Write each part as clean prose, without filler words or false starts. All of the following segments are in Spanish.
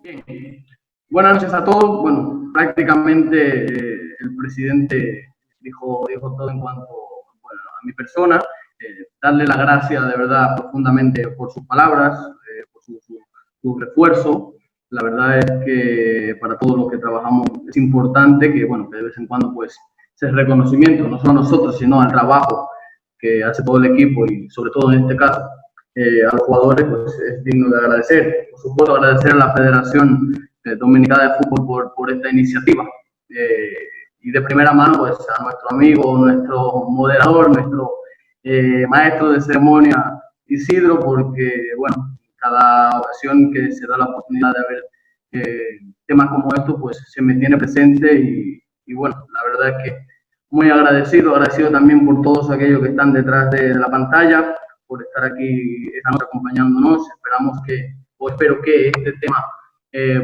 Bien. Buenas noches a todos. Bueno, prácticamente el presidente dijo todo en cuanto, bueno, a mi persona. Darle las gracias de verdad profundamente por sus palabras, por su refuerzo. La verdad es que para todos los que trabajamos es importante que, bueno, que de vez en cuando pues ese reconocimiento, no solo a nosotros, sino al trabajo que hace todo el equipo y sobre todo en este caso a los jugadores, pues es digno de agradecer. Por supuesto, agradecer a la Federación Dominicana de Fútbol por esta iniciativa. Y de primera mano, pues a nuestro amigo, nuestro moderador, nuestro maestro de ceremonia, Isidro, porque, bueno, cada ocasión que se da la oportunidad de ver temas como estos, pues se me tiene presente y bueno, la verdad es que muy agradecido también por todos aquellos que están detrás de la pantalla, por estar aquí esta noche acompañándonos. Esperamos que, o espero que este tema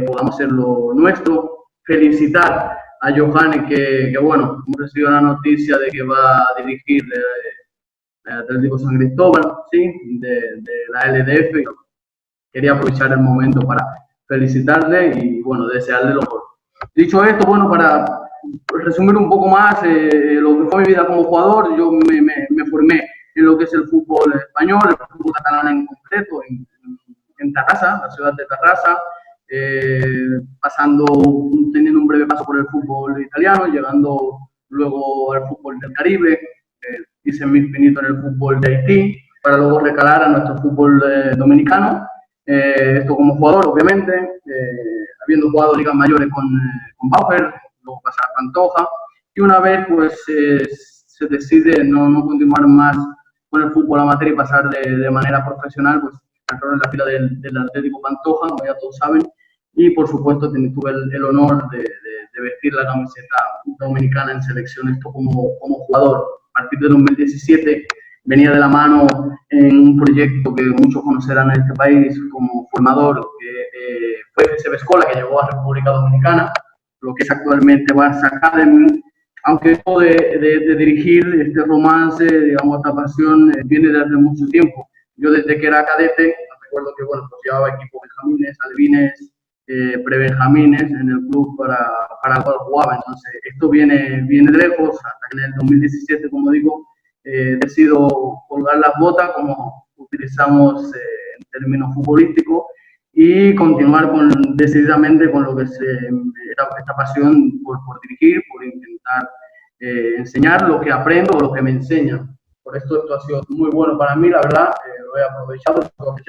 podamos hacerlo nuestro. Felicitar a Johanny que bueno, hemos recibido la noticia de que va a dirigir el Atlético San Cristóbal, ¿sí? de la LDF. Quería aprovechar el momento para felicitarle y bueno, desearle lo mejor. Dicho esto, bueno, para resumir un poco más lo que fue mi vida como jugador, yo me formé en lo que es el fútbol español, el fútbol catalán en concreto, en Tarrasa, la ciudad de Tarrasa, teniendo un breve paso por el fútbol italiano, llegando luego al fútbol del Caribe, hice mi finito en el fútbol de Haití, para luego recalar a nuestro fútbol dominicano. Esto como jugador, obviamente, habiendo jugado ligas mayores con Bauer, luego pasar a Pantoja, y una vez pues se decide no continuar más con el fútbol amateur y pasar de manera profesional, pues entró en la fila del Atlético Pantoja, como ya todos saben, y por supuesto tuve el honor de vestir la camiseta dominicana en selección, esto como jugador. A partir del 2017 venía de la mano en un proyecto que muchos conocerán en este país como formador, que fue FCB Escola, que llegó a República Dominicana, lo que es actualmente Barça Academy, aunque esto de dirigir este romance, digamos, esta pasión, viene desde mucho tiempo. Yo desde que era cadete, recuerdo que, bueno, pues llevaba equipos benjamines, alevines, prebenjamines en el club para el cual jugaba. Entonces, esto viene de lejos, hasta que en el 2017, como digo, decido colgar las botas, como utilizamos en términos futbolísticos, y continuar decididamente con lo que es esta pasión por dirigir, por intentar enseñar lo que aprendo o lo que me enseñan. Por esto ha sido muy bueno para mí, la verdad, lo he aprovechado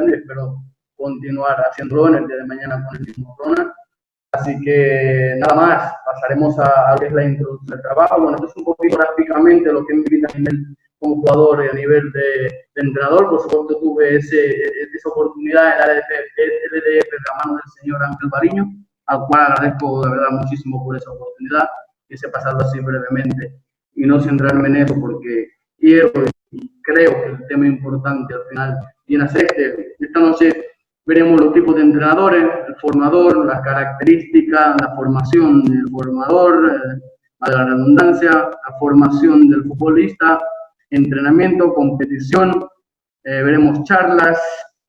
y espero continuar haciéndolo en el día de mañana con el mismo Ronald. Así que nada más, pasaremos a lo que es la introducción del trabajo. Bueno, esto es un poquito prácticamente lo que me invita a nivel como jugador y a nivel de entrenador. Por supuesto, tuve esa oportunidad en la LDF de la mano del señor Ángel Bariño, al cual agradezco de verdad muchísimo por esa oportunidad. Quise pasarlo así brevemente y no centrarme en eso porque quiero y creo que el tema importante al final viene a ser esta noche veremos los tipos de entrenadores, el formador, las características, la formación del formador, a la redundancia, la formación del futbolista, entrenamiento, competición, veremos charlas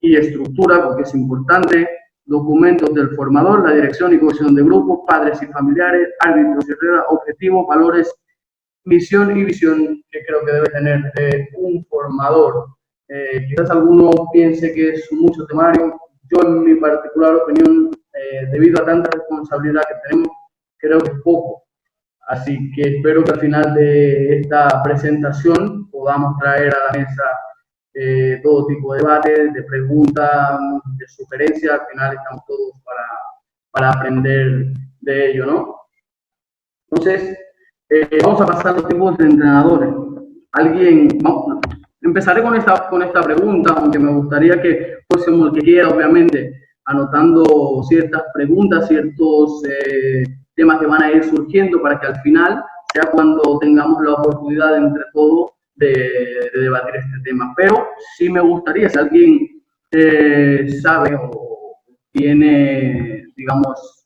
y estructura, porque es importante, documentos del formador, la dirección y cohesión de grupos, padres y familiares, árbitros y reglas, objetivos, valores, misión y visión que creo que debe tener un formador. Quizás alguno piense que es mucho temario. Yo, en mi particular opinión, debido a tanta responsabilidad que tenemos, creo que es poco. Así que espero que al final de esta presentación podamos traer a la mesa todo tipo de debates, de preguntas, de sugerencias. Al final estamos todos para aprender de ello, ¿no? Entonces, vamos a pasar los tipos de entrenadores. Empezaré con esta pregunta, aunque me gustaría que fuésemos el que quiera, obviamente, anotando ciertas preguntas, ciertos temas que van a ir surgiendo para que al final sea cuando tengamos la oportunidad entre todos de debatir este tema. Pero sí me gustaría, si alguien sabe o tiene, digamos,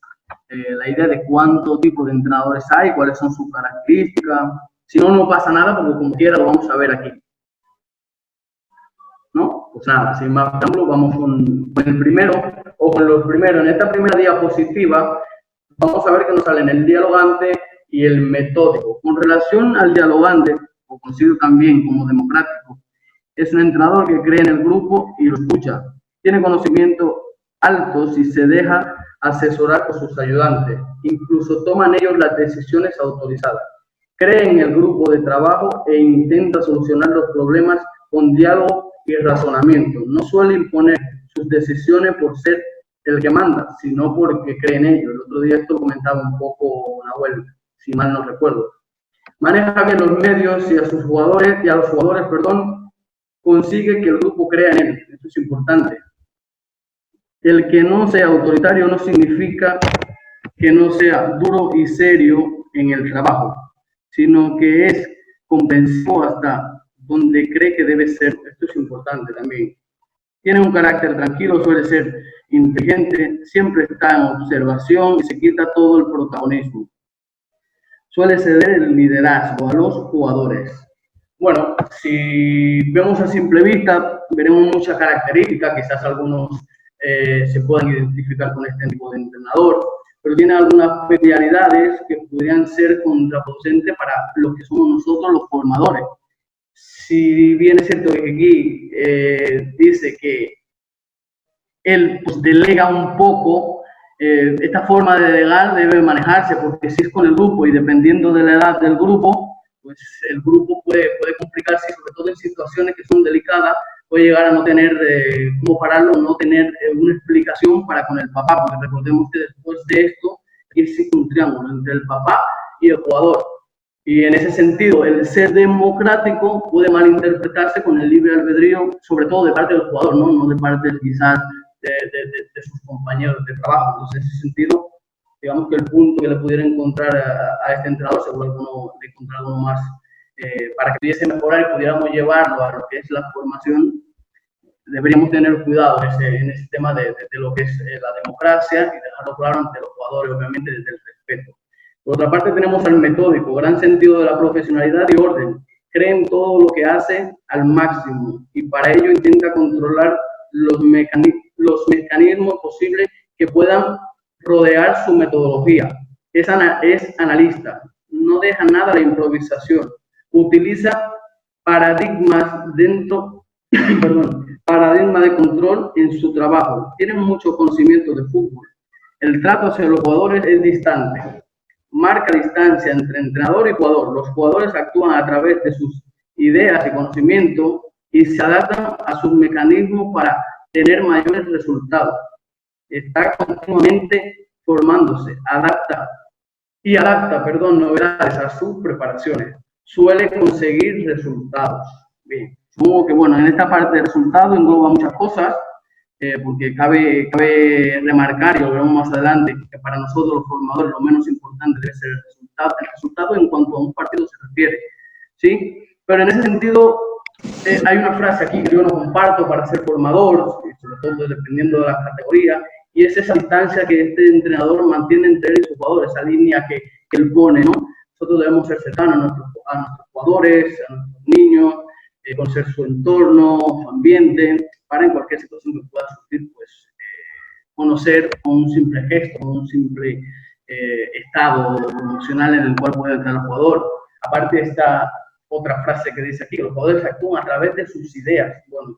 la idea de cuánto tipo de entrenadores hay, cuáles son sus características. Si no, no pasa nada, porque como quiera lo vamos a ver aquí. ¿No? Pues nada, sin más preámbulo, vamos con el primero, o con los primeros. En esta primera diapositiva vamos a ver que nos salen el dialogante y el metódico. Con relación al dialogante, o conocido también como democrático, es un entrenador que cree en el grupo y lo escucha. Tiene conocimiento alto si se deja asesorar por sus ayudantes. Incluso toman ellos las decisiones autorizadas. Cree en el grupo de trabajo e intenta solucionar los problemas con diálogo y razonamiento. No suele imponer sus decisiones por ser el que manda, sino porque cree en ello. El otro día esto lo comentaba un poco Nahuel, si mal no recuerdo. Maneja bien los medios y a sus jugadores, consigue que el grupo crea en él. Eso es importante. El que no sea autoritario no significa que no sea duro y serio en el trabajo, sino que es comprensivo hasta donde cree que debe ser. Esto es importante también. Tiene un carácter tranquilo, suele ser inteligente, siempre está en observación y se quita todo el protagonismo. Suele ceder el liderazgo a los jugadores. Bueno, si vemos a simple vista, veremos muchas características, quizás algunos se puedan identificar con este tipo de entrenador, pero tiene algunas peculiaridades que podrían ser contraproducentes para lo que somos nosotros los formadores. Si bien es cierto que aquí dice que él pues, delega un poco, esta forma de delegar debe manejarse, porque si es con el grupo y dependiendo de la edad del grupo, pues el grupo puede complicarse, sobre todo en situaciones que son delicadas, puede llegar a no tener cómo pararlo, no tener una explicación para con el papá, porque recordemos que después de esto existe un triángulo entre el papá y el jugador. Y en ese sentido, el ser democrático puede malinterpretarse con el libre albedrío, sobre todo de parte del jugador, no de parte quizás de sus compañeros de trabajo. Entonces, en ese sentido, digamos que el punto que le pudiera encontrar a este entrenador, seguro de encontrar algo más para que pudiese mejorar y pudiéramos llevarlo a lo que es la formación. Deberíamos tener cuidado en ese tema de lo que es la democracia y dejarlo claro ante los jugadores, obviamente desde el respeto. Por otra parte tenemos al metódico, gran sentido de la profesionalidad y orden. Cree en todo lo que hace al máximo y para ello intenta controlar los mecanismos posibles que puedan rodear su metodología. Es analista, no deja nada a la improvisación. Utiliza paradigmas paradigma de control en su trabajo. Tiene mucho conocimiento de fútbol. El trato hacia los jugadores es distante. Marca distancia entre entrenador y jugador. Los jugadores actúan a través de sus ideas y conocimiento y se adaptan a sus mecanismos para tener mayores resultados. Está continuamente formándose, adapta novedades a sus preparaciones. Suele conseguir resultados. Bien, supongo que bueno, en esta parte de resultados engloba muchas cosas, porque cabe remarcar, y lo veremos más adelante, que para nosotros los formadores lo menos importante debe ser el resultado en cuanto a un partido se refiere, ¿sí? Pero en ese sentido, hay una frase aquí que yo no comparto para ser formador, sobre todo dependiendo de la categoría, y es esa distancia que este entrenador mantiene entre él y sus jugadores, esa línea que él pone, ¿no? Nosotros debemos ser cercanos a nuestros jugadores, a nuestros niños, conocer su entorno, su ambiente, para en cualquier situación que pueda surgir, pues conocer con un simple gesto, con un simple estado emocional en el cual puede entrar el jugador. Aparte esta otra frase que dice aquí, los jugadores actúan a través de sus ideas. Bueno,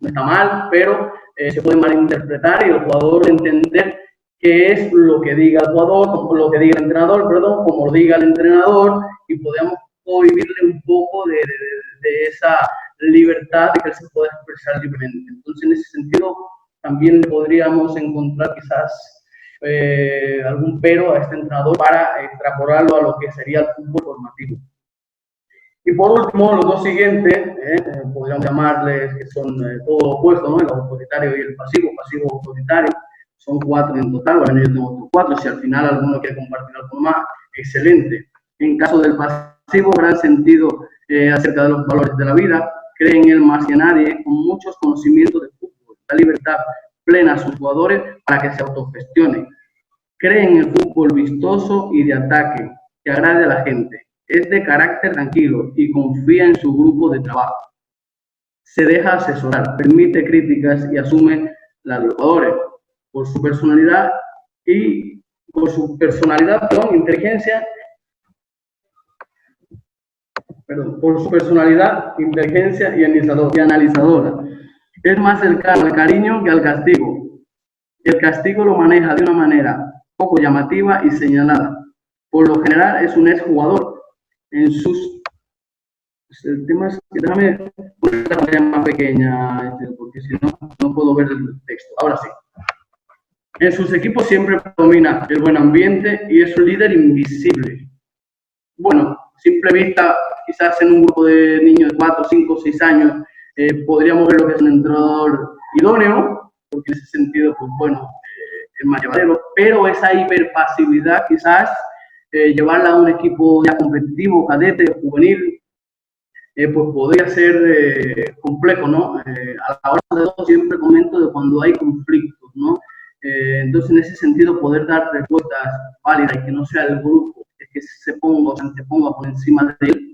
no está mal, pero se puede malinterpretar y el jugador entender qué es lo que diga el jugador, lo que diga el entrenador, perdón, como lo diga el entrenador, y podemos cohibirle un poco de esa libertad de que él se pueda expresar libremente. Entonces, en ese sentido, también podríamos encontrar quizás algún pero a este entrenador para extrapolarlo a lo que sería el fútbol formativo. Y por último, los dos siguientes, podríamos llamarles que son todo lo opuesto, ¿no? El autoritario y el pasivo autoritario, son 4 en total, bueno, yo tengo otros 4, si al final alguno quiere compartir algo más, excelente. En caso del pasivo, gran sentido acerca de los valores de la vida, cree en él más que nadie, con muchos conocimientos de fútbol, da libertad plena a sus jugadores para que se autogestionen. Cree en el fútbol vistoso y de ataque, que agrade a la gente. Es de carácter tranquilo y confía en su grupo de trabajo. se deja asesorar, permite críticas y asume las de los jugadores por su personalidad inteligencia, inteligencia y analizadora. Es más cercano al cariño que al castigo. El castigo lo maneja de una manera poco llamativa y señalada. Por lo general es un exjugador. En sus... El tema es que déjame poner la pantalla más pequeña, porque si no, no puedo ver el texto. Ahora sí. En sus equipos siempre predomina el buen ambiente y es un líder invisible. Bueno, a simple vista, quizás en un grupo de niños de 4, 5, 6 años, podríamos ver lo que es un entrenador idóneo, porque en ese sentido, pues bueno, es más llevadero, pero esa hiperpasividad quizás llevarla a un equipo ya competitivo, cadete, juvenil, pues podría ser complejo, ¿no? A la hora de todo siempre comento de cuando hay conflictos, ¿no? Entonces, en ese sentido, poder dar respuestas válidas y que no sea el grupo que se ponga o se anteponga por encima de él,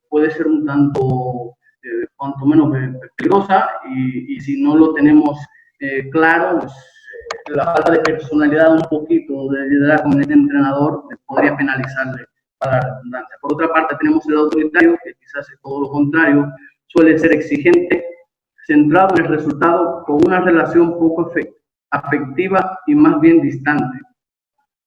puede ser un tanto, cuanto menos peligrosa y si no lo tenemos claro, pues, la falta de personalidad un poquito de liderazgo en este entrenador podría penalizarle para la redundancia. Por otra parte, tenemos el autoritario, que quizás es todo lo contrario, suele ser exigente, centrado en el resultado, con una relación poco afectiva y más bien distante.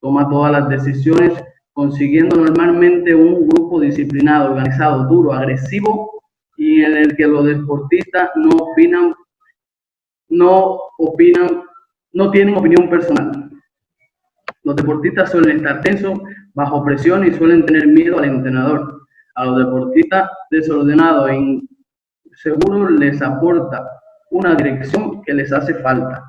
Toma todas las decisiones, consiguiendo normalmente un grupo disciplinado, organizado, duro, agresivo y en el que los deportistas no tienen opinión personal. Los deportistas suelen estar tensos, bajo presión y suelen tener miedo al entrenador. A los deportistas desordenados e inseguros les aporta una dirección que les hace falta.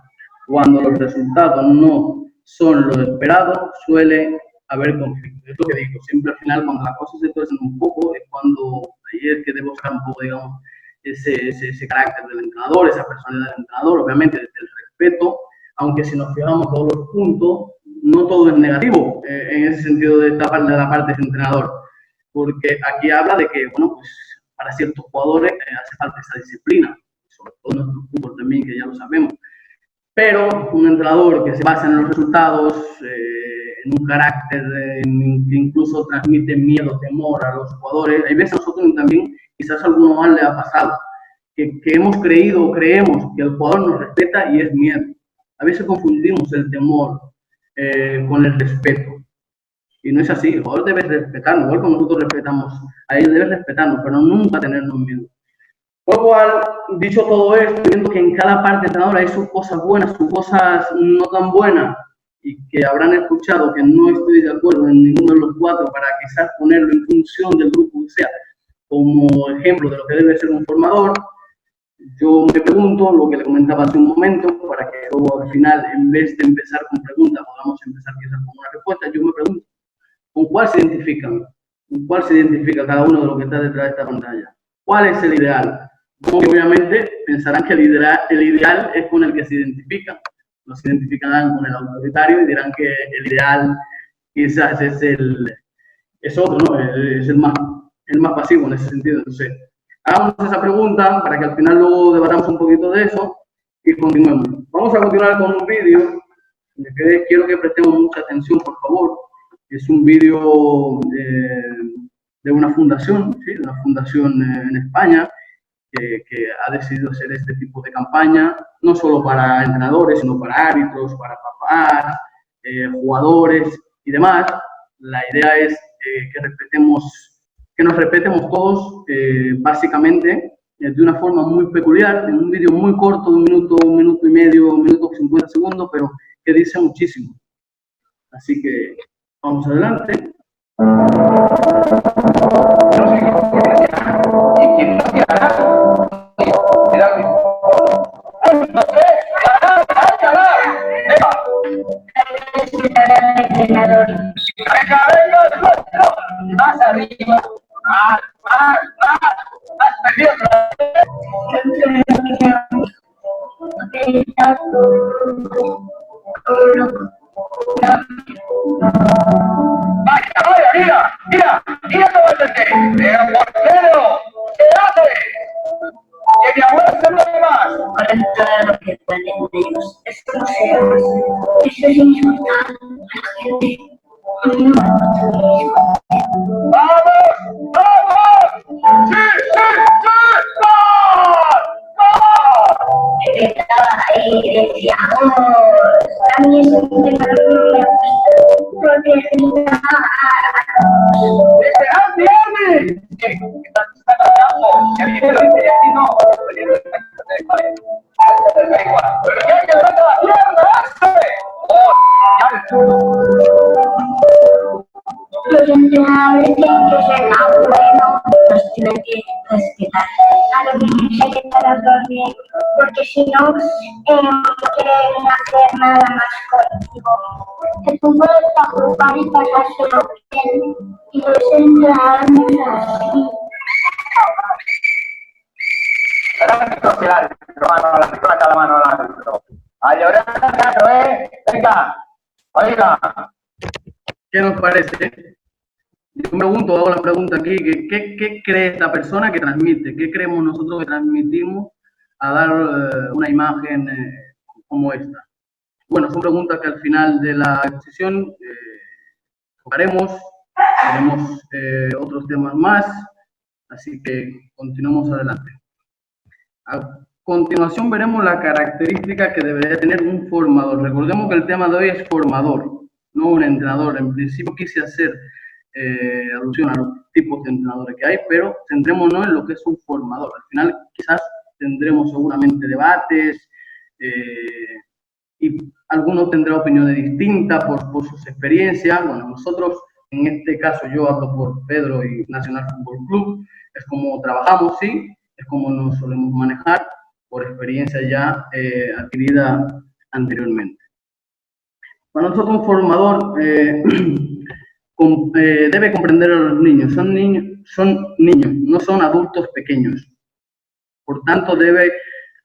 Cuando los resultados no son lo esperado, suele haber conflicto. Es lo que digo, siempre al final cuando las cosas se torcen un poco es cuando ahí es que debe buscar un poco, digamos, ese carácter del entrenador, esa personalidad del entrenador, obviamente desde el respeto, aunque si nos fijamos todos los puntos, no todo es negativo en ese sentido de la parte del entrenador, porque aquí habla de que, bueno, pues para ciertos jugadores hace falta esa disciplina, sobre todo en nuestro fútbol también, que ya lo sabemos. Pero un entrenador que se basa en los resultados, en un carácter que incluso transmite miedo, temor a los jugadores, hay veces a nosotros también, quizás a alguno más le ha pasado, que hemos creído o creemos que el jugador nos respeta y es miedo. A veces confundimos el temor con el respeto. Y no es así, el jugador debe respetarnos, igual como nosotros respetamos a él, debe respetarnos, pero nunca tenernos miedo. Por lo cual, dicho todo esto, viendo que en cada parte entrenadora hay sus cosas buenas, sus cosas no tan buenas, y que habrán escuchado que no estoy de acuerdo en ninguno de los cuatro para quizás ponerlo en función del grupo que sea, como ejemplo de lo que debe ser un formador, yo me pregunto lo que le comentaba hace un momento, para que luego al final, en vez de empezar con preguntas, podamos empezar quizás con una respuesta, yo me pregunto, ¿con cuál se identifican? ¿Con cuál se identifica cada uno de los que está detrás de esta pantalla? ¿Cuál es el ideal? Porque obviamente pensarán que el ideal es con el que se identifican. Nos identificarán con el autoritario y dirán que el ideal quizás es otro, ¿no? Es el más pasivo en ese sentido. Entonces, hagamos esa pregunta para que al final luego debatamos un poquito de eso y continuemos. Vamos a continuar con un vídeo que quiero que prestemos mucha atención, por favor. Es un vídeo de una fundación, ¿sí? De una fundación en España que ha decidido hacer este tipo de campaña, no solo para entrenadores, sino para árbitros, para papás, jugadores y demás. La idea es que nos respetemos todos, básicamente, de una forma muy peculiar, en un vídeo muy corto, de un minuto y medio, 50 segundos, pero que dice muchísimo. Así que vamos adelante. Y quien no te hará, más arriba, mira todo el portero, ¿qué hace? todo lo que pueden ellos. Es groseros. Eso es insultar a la gente. A mí no me gusta eso. ¡Vamos! ¡Vamos! ¡Sí, sí, sí! ¡Gol! Yo estaba ahí y decía, a mí eso no me gusta porque grita. ¡Dice, Andy, Andy! ¿Qué está cambiando? Ya viene, lo dice, y así no. Da igual. ¡Pero ya que saca la pierna, ¡hace! Los entrenadores tienen que ser buenos, los tienen que respetar. A los niños hay que tratarlos bien, porque si no, no quieren hacer nada más colectivo. El fútbol es para jugar y pasárselo bien, y los entrenadores no son así. La mano al árbitro. A llorar al teatro, venga, oiga. ¿Qué nos parece? Yo me pregunto, hago la pregunta aquí, ¿qué cree esta persona que transmite? ¿Qué creemos nosotros que transmitimos a dar una imagen como esta? Bueno, son preguntas que al final de la sesión tocaremos, tenemos otros temas más, así que continuamos adelante. A continuación veremos la característica que debería tener un formador. Recordemos que el tema de hoy es formador, no un entrenador. En principio quise hacer alusión a los tipos de entrenadores que hay, pero centrémonos en lo que es un formador. Al final quizás tendremos seguramente debates y algunos tendrán opiniones distintas por sus experiencias. Bueno, nosotros, en este caso yo hablo por Pedro y Nacional Fútbol Club, es como trabajamos, sí, es como nos solemos manejar por experiencia ya adquirida anteriormente. Para nosotros un formador debe comprender a los niños, son niños, no son adultos pequeños. Por tanto, debe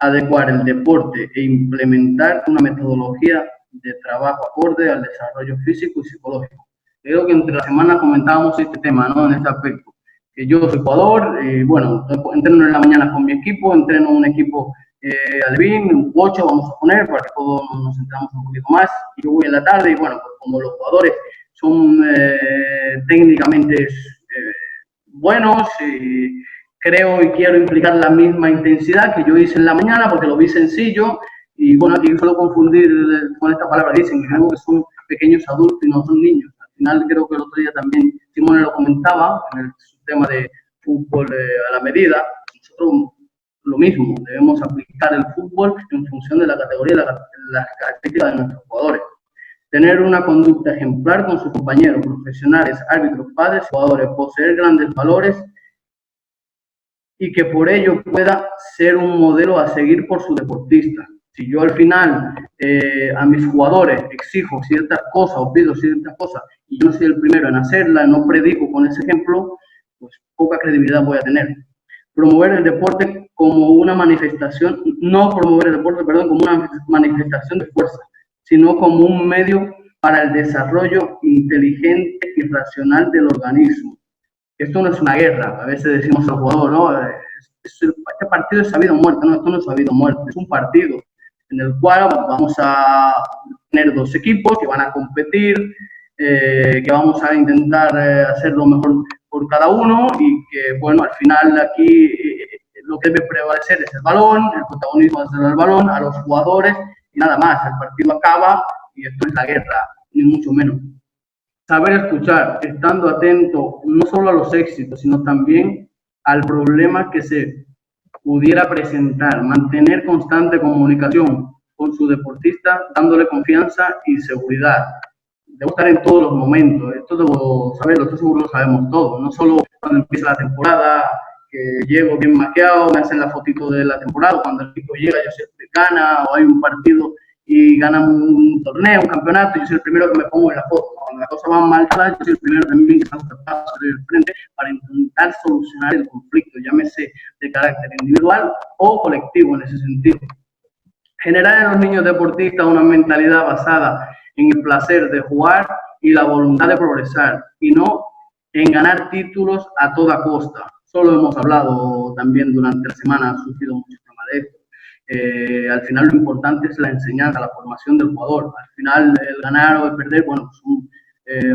adecuar el deporte e implementar una metodología de trabajo acorde al desarrollo físico y psicológico. Creo que entre la semana comentábamos este tema, ¿no? En este aspecto. Que yo soy jugador, bueno, entreno en la mañana con mi equipo, entreno un equipo alevin, 8 vamos a poner, para que todos nos centramos un poquito más, y yo voy en la tarde, y bueno, pues como los jugadores son técnicamente buenos, creo y quiero implicar la misma intensidad que yo hice en la mañana, porque lo vi sencillo, y bueno, aquí suelo confundir con esta palabra, dicen que creo que son pequeños adultos y no son niños. Al final creo que el otro día también Simone lo comentaba, en el tema de fútbol a la medida, nosotros lo mismo, debemos aplicar el fútbol en función de la categoría y las características de nuestros jugadores. Tener una conducta ejemplar con sus compañeros, profesionales, árbitros, padres, jugadores, poseer grandes valores y que por ello pueda ser un modelo a seguir por sus deportistas. Si yo al final a mis jugadores exijo ciertas cosas o pido ciertas cosas y yo no soy el primero en hacerlas, no predico con ese ejemplo, pues poca credibilidad voy a tener. Promover el deporte como una manifestación, no promover el deporte, perdón, como una manifestación de fuerza, sino como un medio para el desarrollo inteligente y racional del organismo. Esto no es una guerra, a veces decimos al jugador, ¿no? Este partido es vida o muerte, no, esto no es vida o muerte, es un partido en el cual vamos a tener dos equipos que van a competir, que vamos a intentar hacer lo mejor por cada uno y que, bueno, al final aquí lo que debe prevalecer es el balón, el protagonismo es del balón, a los jugadores y nada más, el partido acaba y esto es la guerra, ni mucho menos. Saber escuchar, estando atento no solo a los éxitos, sino también al problema que se pudiera presentar, mantener constante comunicación con su deportista, dándole confianza y seguridad. Debo estar en todos los momentos, esto debo saberlo, esto seguro lo sabemos todos, no solo cuando empieza la temporada, que llego bien maquillado, me hacen la fotito de la temporada, cuando el equipo llega yo soy el que gana, o hay un partido y ganan un torneo, un campeonato, yo soy el primero que me pongo en la foto. Cuando las cosas van mal, yo soy el primero también que salgo del frente para intentar solucionar el conflicto, llámese de carácter individual o colectivo en ese sentido. Generar en los niños deportistas una mentalidad basada en el placer de jugar y la voluntad de progresar, y no en ganar títulos a toda costa. Solo hemos hablado también durante la semana, ha surgido mucho tema de esto. Al final lo importante es la enseñanza, la formación del jugador. Al final el ganar o el perder, bueno, son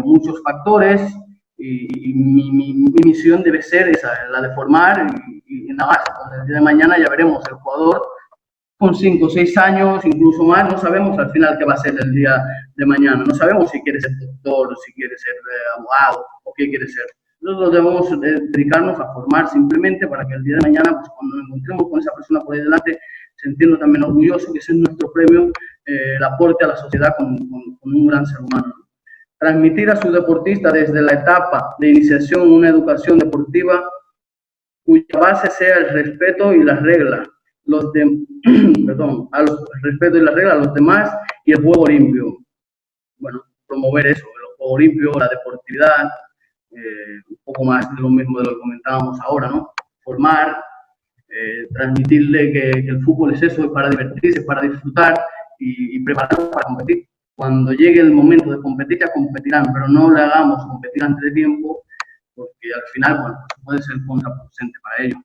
muchos factores y mi misión debe ser esa, la de formar y nada más. Entonces, el día de mañana ya veremos el jugador con 5 o 6 años, incluso más, no sabemos al final qué va a ser el día de mañana. No sabemos si quiere ser doctor, si quiere ser abogado o qué quiere ser. Nosotros debemos dedicarnos a formar simplemente para que el día de mañana, pues, cuando nos encontremos con esa persona por ahí delante, sentirnos también orgullosos que ese es nuestro premio, el aporte a la sociedad con un gran ser humano. Transmitir a su deportista desde la etapa de iniciación una educación deportiva cuya base sea el respeto y las reglas, respeto y las reglas a los demás y el juego limpio. Bueno, promover eso, el juego limpio, la deportividad, un poco más de lo mismo de lo que comentábamos ahora, ¿no? Formar, transmitirle que el fútbol es eso, es para divertirse, es para disfrutar y prepararnos para competir. Cuando llegue el momento de competir, ya competirán, pero no le hagamos competir antes de tiempo, porque al final, bueno, puede ser contraproducente para ellos.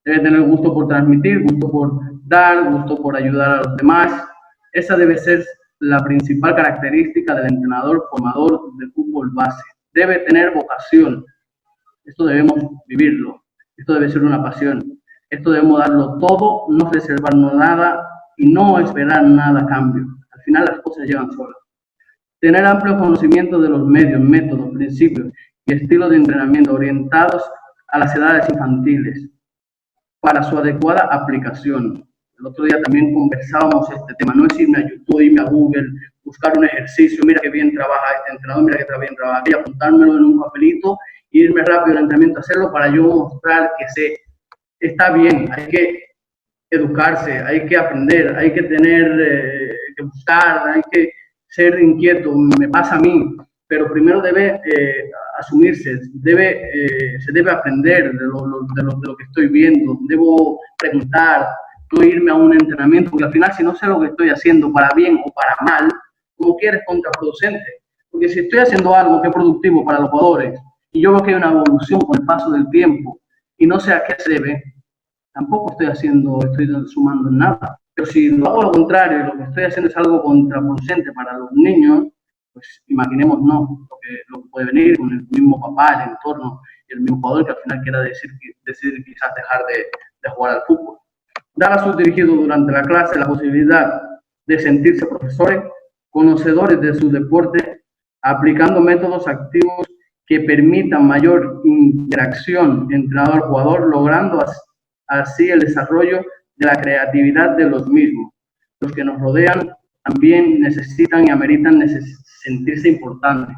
Debe tener gusto por transmitir, gusto por dar, gusto por ayudar a los demás. Esa debe ser la principal característica del entrenador formador de fútbol base. Debe tener vocación. Esto debemos vivirlo. Esto debe ser una pasión. Esto debemos darlo todo, no reservarnos nada y no esperar nada a cambio. Al final las cosas llegan solas. Tener amplio conocimiento de los medios, métodos, principios y estilos de entrenamiento orientados a las edades infantiles para su adecuada aplicación. El otro día también conversábamos este tema, no es irme a YouTube, irme a Google, buscar un ejercicio, mira qué bien trabaja este entrenador, mira qué bien trabaja, y apuntármelo en un papelito, irme rápido al entrenamiento a hacerlo para yo mostrar que sé. Está bien, hay que educarse, hay que aprender, hay que tener, que buscar, hay que ser inquieto, me pasa a mí, pero primero debe asumirse, se debe aprender de lo que estoy viendo, debo preguntar, no irme a un entrenamiento, porque al final si no sé lo que estoy haciendo, para bien o para mal, como quiera es contraproducente, porque si estoy haciendo algo que es productivo para los jugadores, y yo veo que hay una evolución con el paso del tiempo, y no sé a qué se debe, tampoco estoy sumando en nada. Pero si lo hago lo contrario, lo que estoy haciendo es algo contraproducente para los niños, pues imaginemos lo que puede venir con el mismo papá, el entorno y el mismo jugador que al final quiera decidir quizás dejar de jugar al fútbol. Dar a sus dirigidos durante la clase la posibilidad de sentirse profesores, conocedores de su deporte, aplicando métodos activos que permitan mayor interacción entrenador-jugador, logrando así el desarrollo de la creatividad de los mismos. Los que nos rodean también necesitan y ameritan sentirse importantes.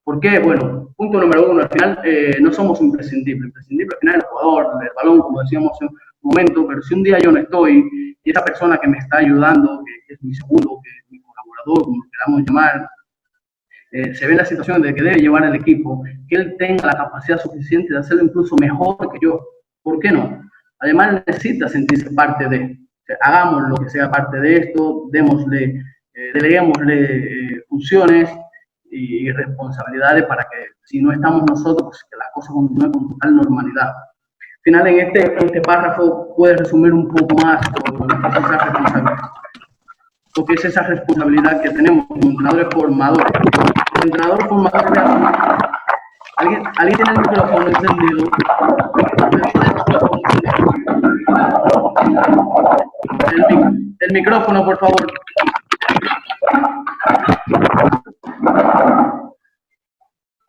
¿Por qué? Bueno, punto número uno, al final no somos imprescindibles. Imprescindible al final el jugador, el balón, como decíamos hace un momento, pero si un día yo no estoy y esa persona que me está ayudando, que es mi segundo, que es mi colaborador, como lo queramos llamar, se ve en la situación de que debe llevar el equipo, que él tenga la capacidad suficiente de hacerlo incluso mejor que yo. ¿Por qué no? Además necesita sentirse parte de, hagamos lo que sea parte de esto, deleguémosle funciones y responsabilidades para que si no estamos nosotros, pues que la cosa continúe con total normalidad. Al final en este párrafo puedes resumir un poco más sobre esa responsabilidad. Porque es esa responsabilidad que tenemos como entrenadores formadores. El entrenador formador, ¿alguien tiene el micrófono encendido? El micrófono, por favor.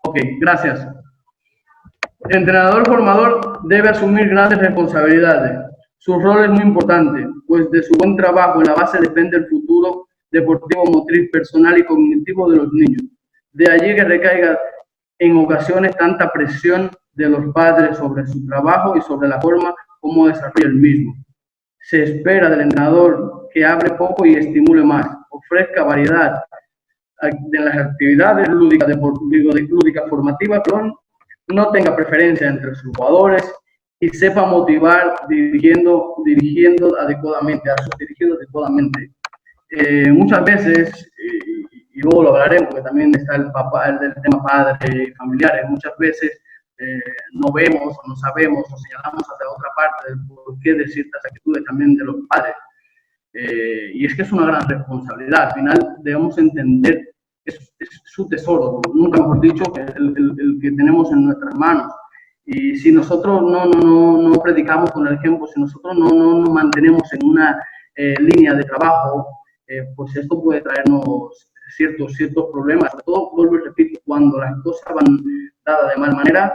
Ok, gracias. El entrenador formador debe asumir grandes responsabilidades. Su rol es muy importante, pues de su buen trabajo en la base depende el futuro deportivo, motriz, personal y cognitivo de los niños. De allí que recaiga en ocasiones tanta presión de los padres sobre su trabajo y sobre la forma como desarrolla el mismo. Se espera del entrenador que hable poco y estimule más, ofrezca variedad de las actividades lúdicas formativas, no tenga preferencia entre sus jugadores y sepa motivar dirigiendo adecuadamente, a sus dirigidos adecuadamente. Muchas veces, y luego lo hablaremos, porque también está el tema padre y familiares, muchas veces no vemos o no sabemos o señalamos hacia otra parte del porqué de ciertas actitudes también de los padres. Y es que es una gran responsabilidad. Al final debemos entender, es su tesoro, nunca mejor dicho, el que tenemos en nuestras manos. Y si nosotros no predicamos con el ejemplo, si nosotros no nos mantenemos en una línea de trabajo, pues esto puede traernos ciertos problemas. Sobre todo, vuelvo y repito, cuando las cosas van dadas de mal manera,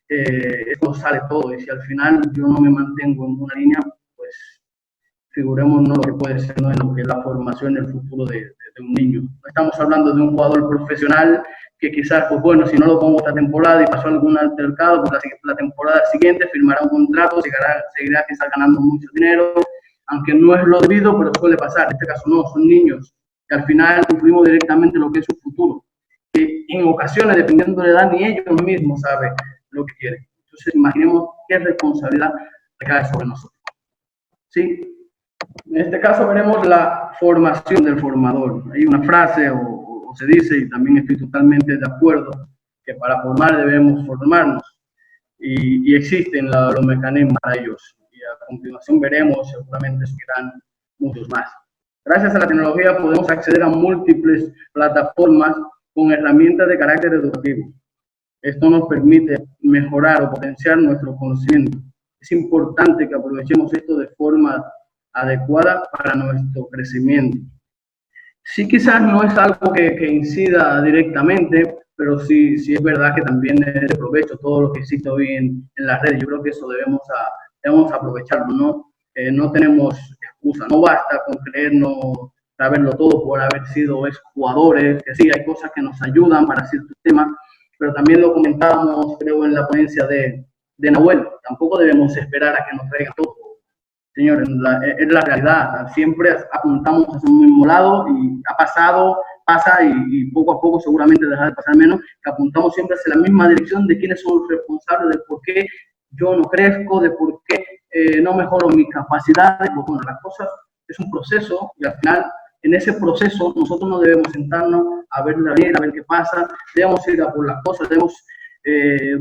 esto sale todo. Y si al final yo no me mantengo en una línea, pues figuremos lo que puede ser, ¿no?, en lo que es la formación en el futuro de un niño. No estamos hablando de un jugador profesional que quizás, pues bueno, si no lo pongo esta temporada y pasó algún altercado, pues la temporada siguiente firmará un contrato, seguirá quizás ganando mucho dinero, aunque no es lo debido, pero suele pasar. En este caso no, son niños que al final influimos directamente en lo que es su futuro, que en ocasiones, dependiendo de la edad, ni ellos mismos saben lo que quieren. Entonces, imaginemos qué responsabilidad recae sobre nosotros. ¿Sí? En este caso veremos la formación del formador. Hay una frase o se dice, y también estoy totalmente de acuerdo, que para formar debemos formarnos, y existen los mecanismos para ellos. Y a continuación veremos, seguramente seguirán muchos más. Gracias a la tecnología podemos acceder a múltiples plataformas con herramientas de carácter educativo. Esto nos permite mejorar o potenciar nuestro conocimiento. Es importante que aprovechemos esto de forma adecuada para nuestro crecimiento. Sí, quizás no es algo que incida directamente, pero sí es verdad que también es de provecho todo lo que existe hoy en las redes. Yo creo que eso debemos aprovecharlo, ¿no? No tenemos excusa, no basta con creernos saberlo todo por haber sido exjugadores, que sí, hay cosas que nos ayudan para ciertos temas, pero también lo comentábamos, creo, en la ponencia de Nahuel, tampoco debemos esperar a que nos traigan todo. Señores, es la realidad, siempre apuntamos hacia un mismo lado y ha pasado, pasa y poco a poco seguramente dejará de pasar menos, que apuntamos siempre hacia la misma dirección de quiénes son los responsables de por qué yo no crezco, de por qué no mejoro mis capacidades. Pues bueno, las cosas es un proceso y al final en ese proceso nosotros no debemos sentarnos a ver la vida, a ver qué pasa, debemos ir a por las cosas, debemos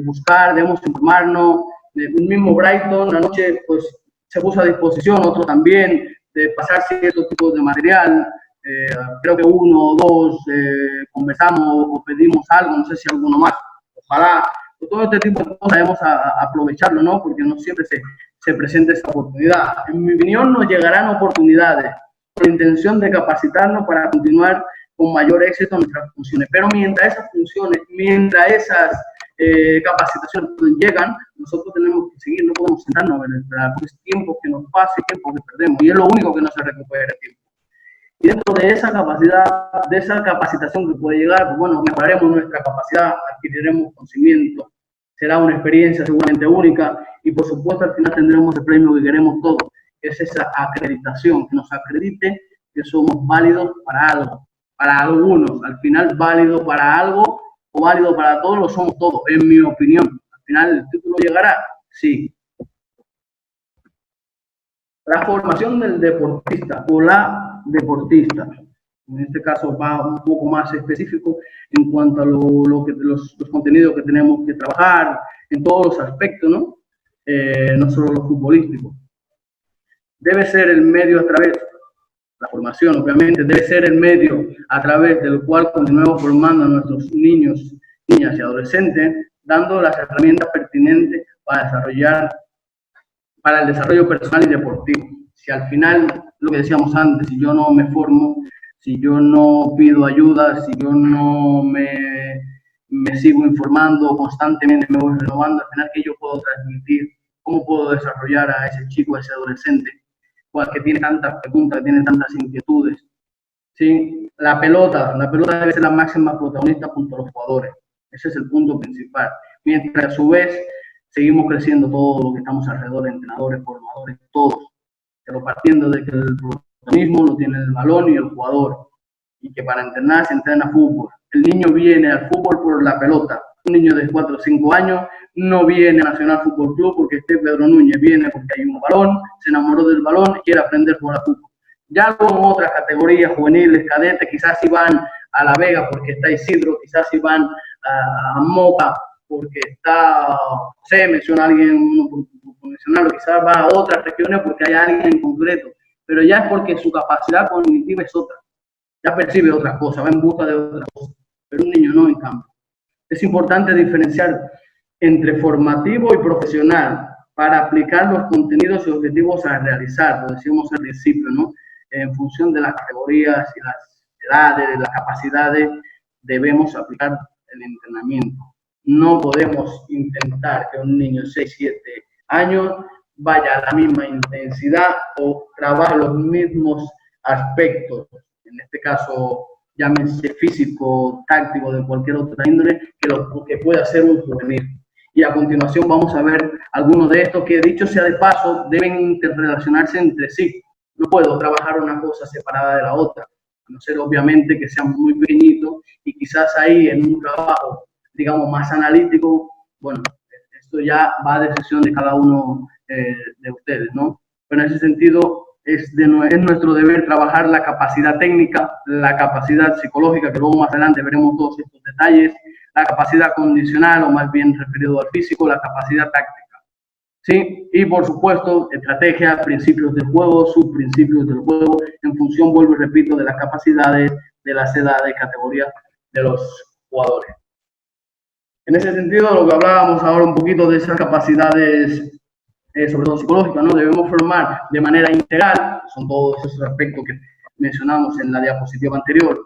buscar, debemos informarnos. El mismo Brighton anoche pues se puso a disposición, otro también, de pasar ciertos tipos de material. Creo que uno o dos conversamos o pedimos algo, no sé si alguno más. Ojalá todo este tipo de cosas debemos aprovecharlo, ¿no? Porque no siempre se presenta esa oportunidad. En mi opinión, nos llegarán oportunidades con la intención de capacitarnos para continuar con mayor éxito en nuestras funciones. Pero mientras esas funciones, mientras esas capacitaciones llegan, nosotros tenemos que seguir, no podemos sentarnos a ver, pues tiempo que nos pase, tiempo que perdemos, y es lo único que no se recupera el tiempo. Y dentro de esa capacidad, de esa capacitación que puede llegar, pues bueno, mejoraremos nuestra capacidad, adquiriremos conocimiento, será una experiencia seguramente única, y por supuesto al final tendremos el premio que queremos todos, que es esa acreditación, que nos acredite que somos válidos para algo, para algunos, al final válido para algo, o válido para todos, lo somos todos, en mi opinión. Al final el título llegará, sí. La formación del deportista o la deportista, en este caso va un poco más específico en cuanto a los contenidos que tenemos que trabajar en todos los aspectos, ¿no? No solo los futbolísticos. Debe ser el medio a través, la formación obviamente, debe ser el medio a través del cual continuemos formando a nuestros niños, niñas y adolescentes, dando las herramientas pertinentes para el desarrollo personal y deportivo. Si al final, lo que decíamos antes, si yo no me formo, si yo no pido ayuda, si yo no me sigo informando constantemente, me voy renovando, al final, ¿qué yo puedo transmitir? ¿Cómo puedo desarrollar a ese chico, a ese adolescente, que tiene tantas preguntas, que tiene tantas inquietudes? ¿Sí? La pelota debe ser la máxima protagonista junto a los jugadores. Ese es el punto principal. Mientras a su vez seguimos creciendo todos los que estamos alrededor, entrenadores, formadores, todos, pero partiendo de que el protagonismo lo tiene el balón y el jugador, y que para entrenar se entrena fútbol. El niño viene al fútbol por la pelota. Un niño de 4 o 5 años no viene a Nacional Fútbol Club porque esté Pedro Núñez, viene porque hay un balón, se enamoró del balón y quiere aprender a jugar a fútbol. Ya luego en otras categorías, juveniles, cadetes, quizás si van a La Vega porque está Isidro, quizás si van a Moca porque está, no sé, menciona a alguien profesional, o quizás va a otras regiones porque hay alguien en concreto. pero ya es porque su capacidad cognitiva es otra, ya percibe otras cosas, va en busca de otras cosas, pero un niño no, en cambio. Es importante diferenciar entre formativo y profesional para aplicar los contenidos y objetivos a realizar, lo decíamos al principio, ¿no? En función de las categorías y las edades, las capacidades, debemos aplicar el entrenamiento. No podemos intentar que un niño de 6, 7 años vaya a la misma intensidad o trabaje los mismos aspectos, en este caso llámese físico, táctico, de cualquier otra índole, que lo que puede hacer un juvenil. Y a continuación vamos a ver algunos de estos que, dicho sea de paso, deben interrelacionarse entre sí. No puedo trabajar una cosa separada de la otra, a no ser obviamente que sean muy pequeñitos y quizás ahí en un trabajo, digamos, más analítico, bueno, esto ya va a decisión de cada uno de ustedes, ¿no? Pero en ese sentido es nuestro deber trabajar la capacidad técnica, la capacidad psicológica, que luego más adelante veremos todos estos detalles, la capacidad condicional, o más bien referido al físico, la capacidad táctica, ¿sí? Y por supuesto, estrategia, principios del juego, subprincipios del juego, en función, vuelvo y repito, de las capacidades, de las edades, categorías de los jugadores. En ese sentido, lo que hablábamos ahora un poquito de esas capacidades, sobre todo psicológicas, ¿no? Debemos formar de manera integral, son todos esos aspectos que mencionamos en la diapositiva anterior.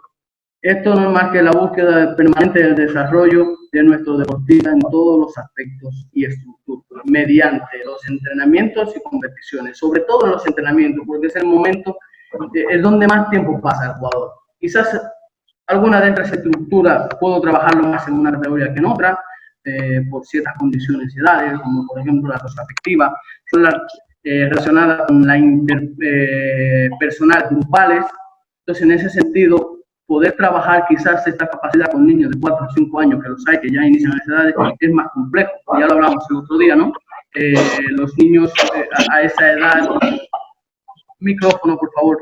Esto no es más que la búsqueda permanente del desarrollo de nuestro deportista en todos los aspectos y estructuras, mediante los entrenamientos y competiciones, sobre todo en los entrenamientos, porque es el momento, es donde más tiempo pasa el jugador. Quizás alguna de estas estructuras puedo trabajarlo más en una categoría que en otra, por ciertas condiciones y edades, como por ejemplo la socioafectiva, son las relacionadas con la interpersonal grupales. Entonces, en ese sentido, poder trabajar quizás esta capacidad con niños de 4 o 5 años, que los hay, que ya inician esas edades, es más complejo. Ya lo hablamos el otro día, ¿no? Los niños a esa edad... Micrófono, por favor.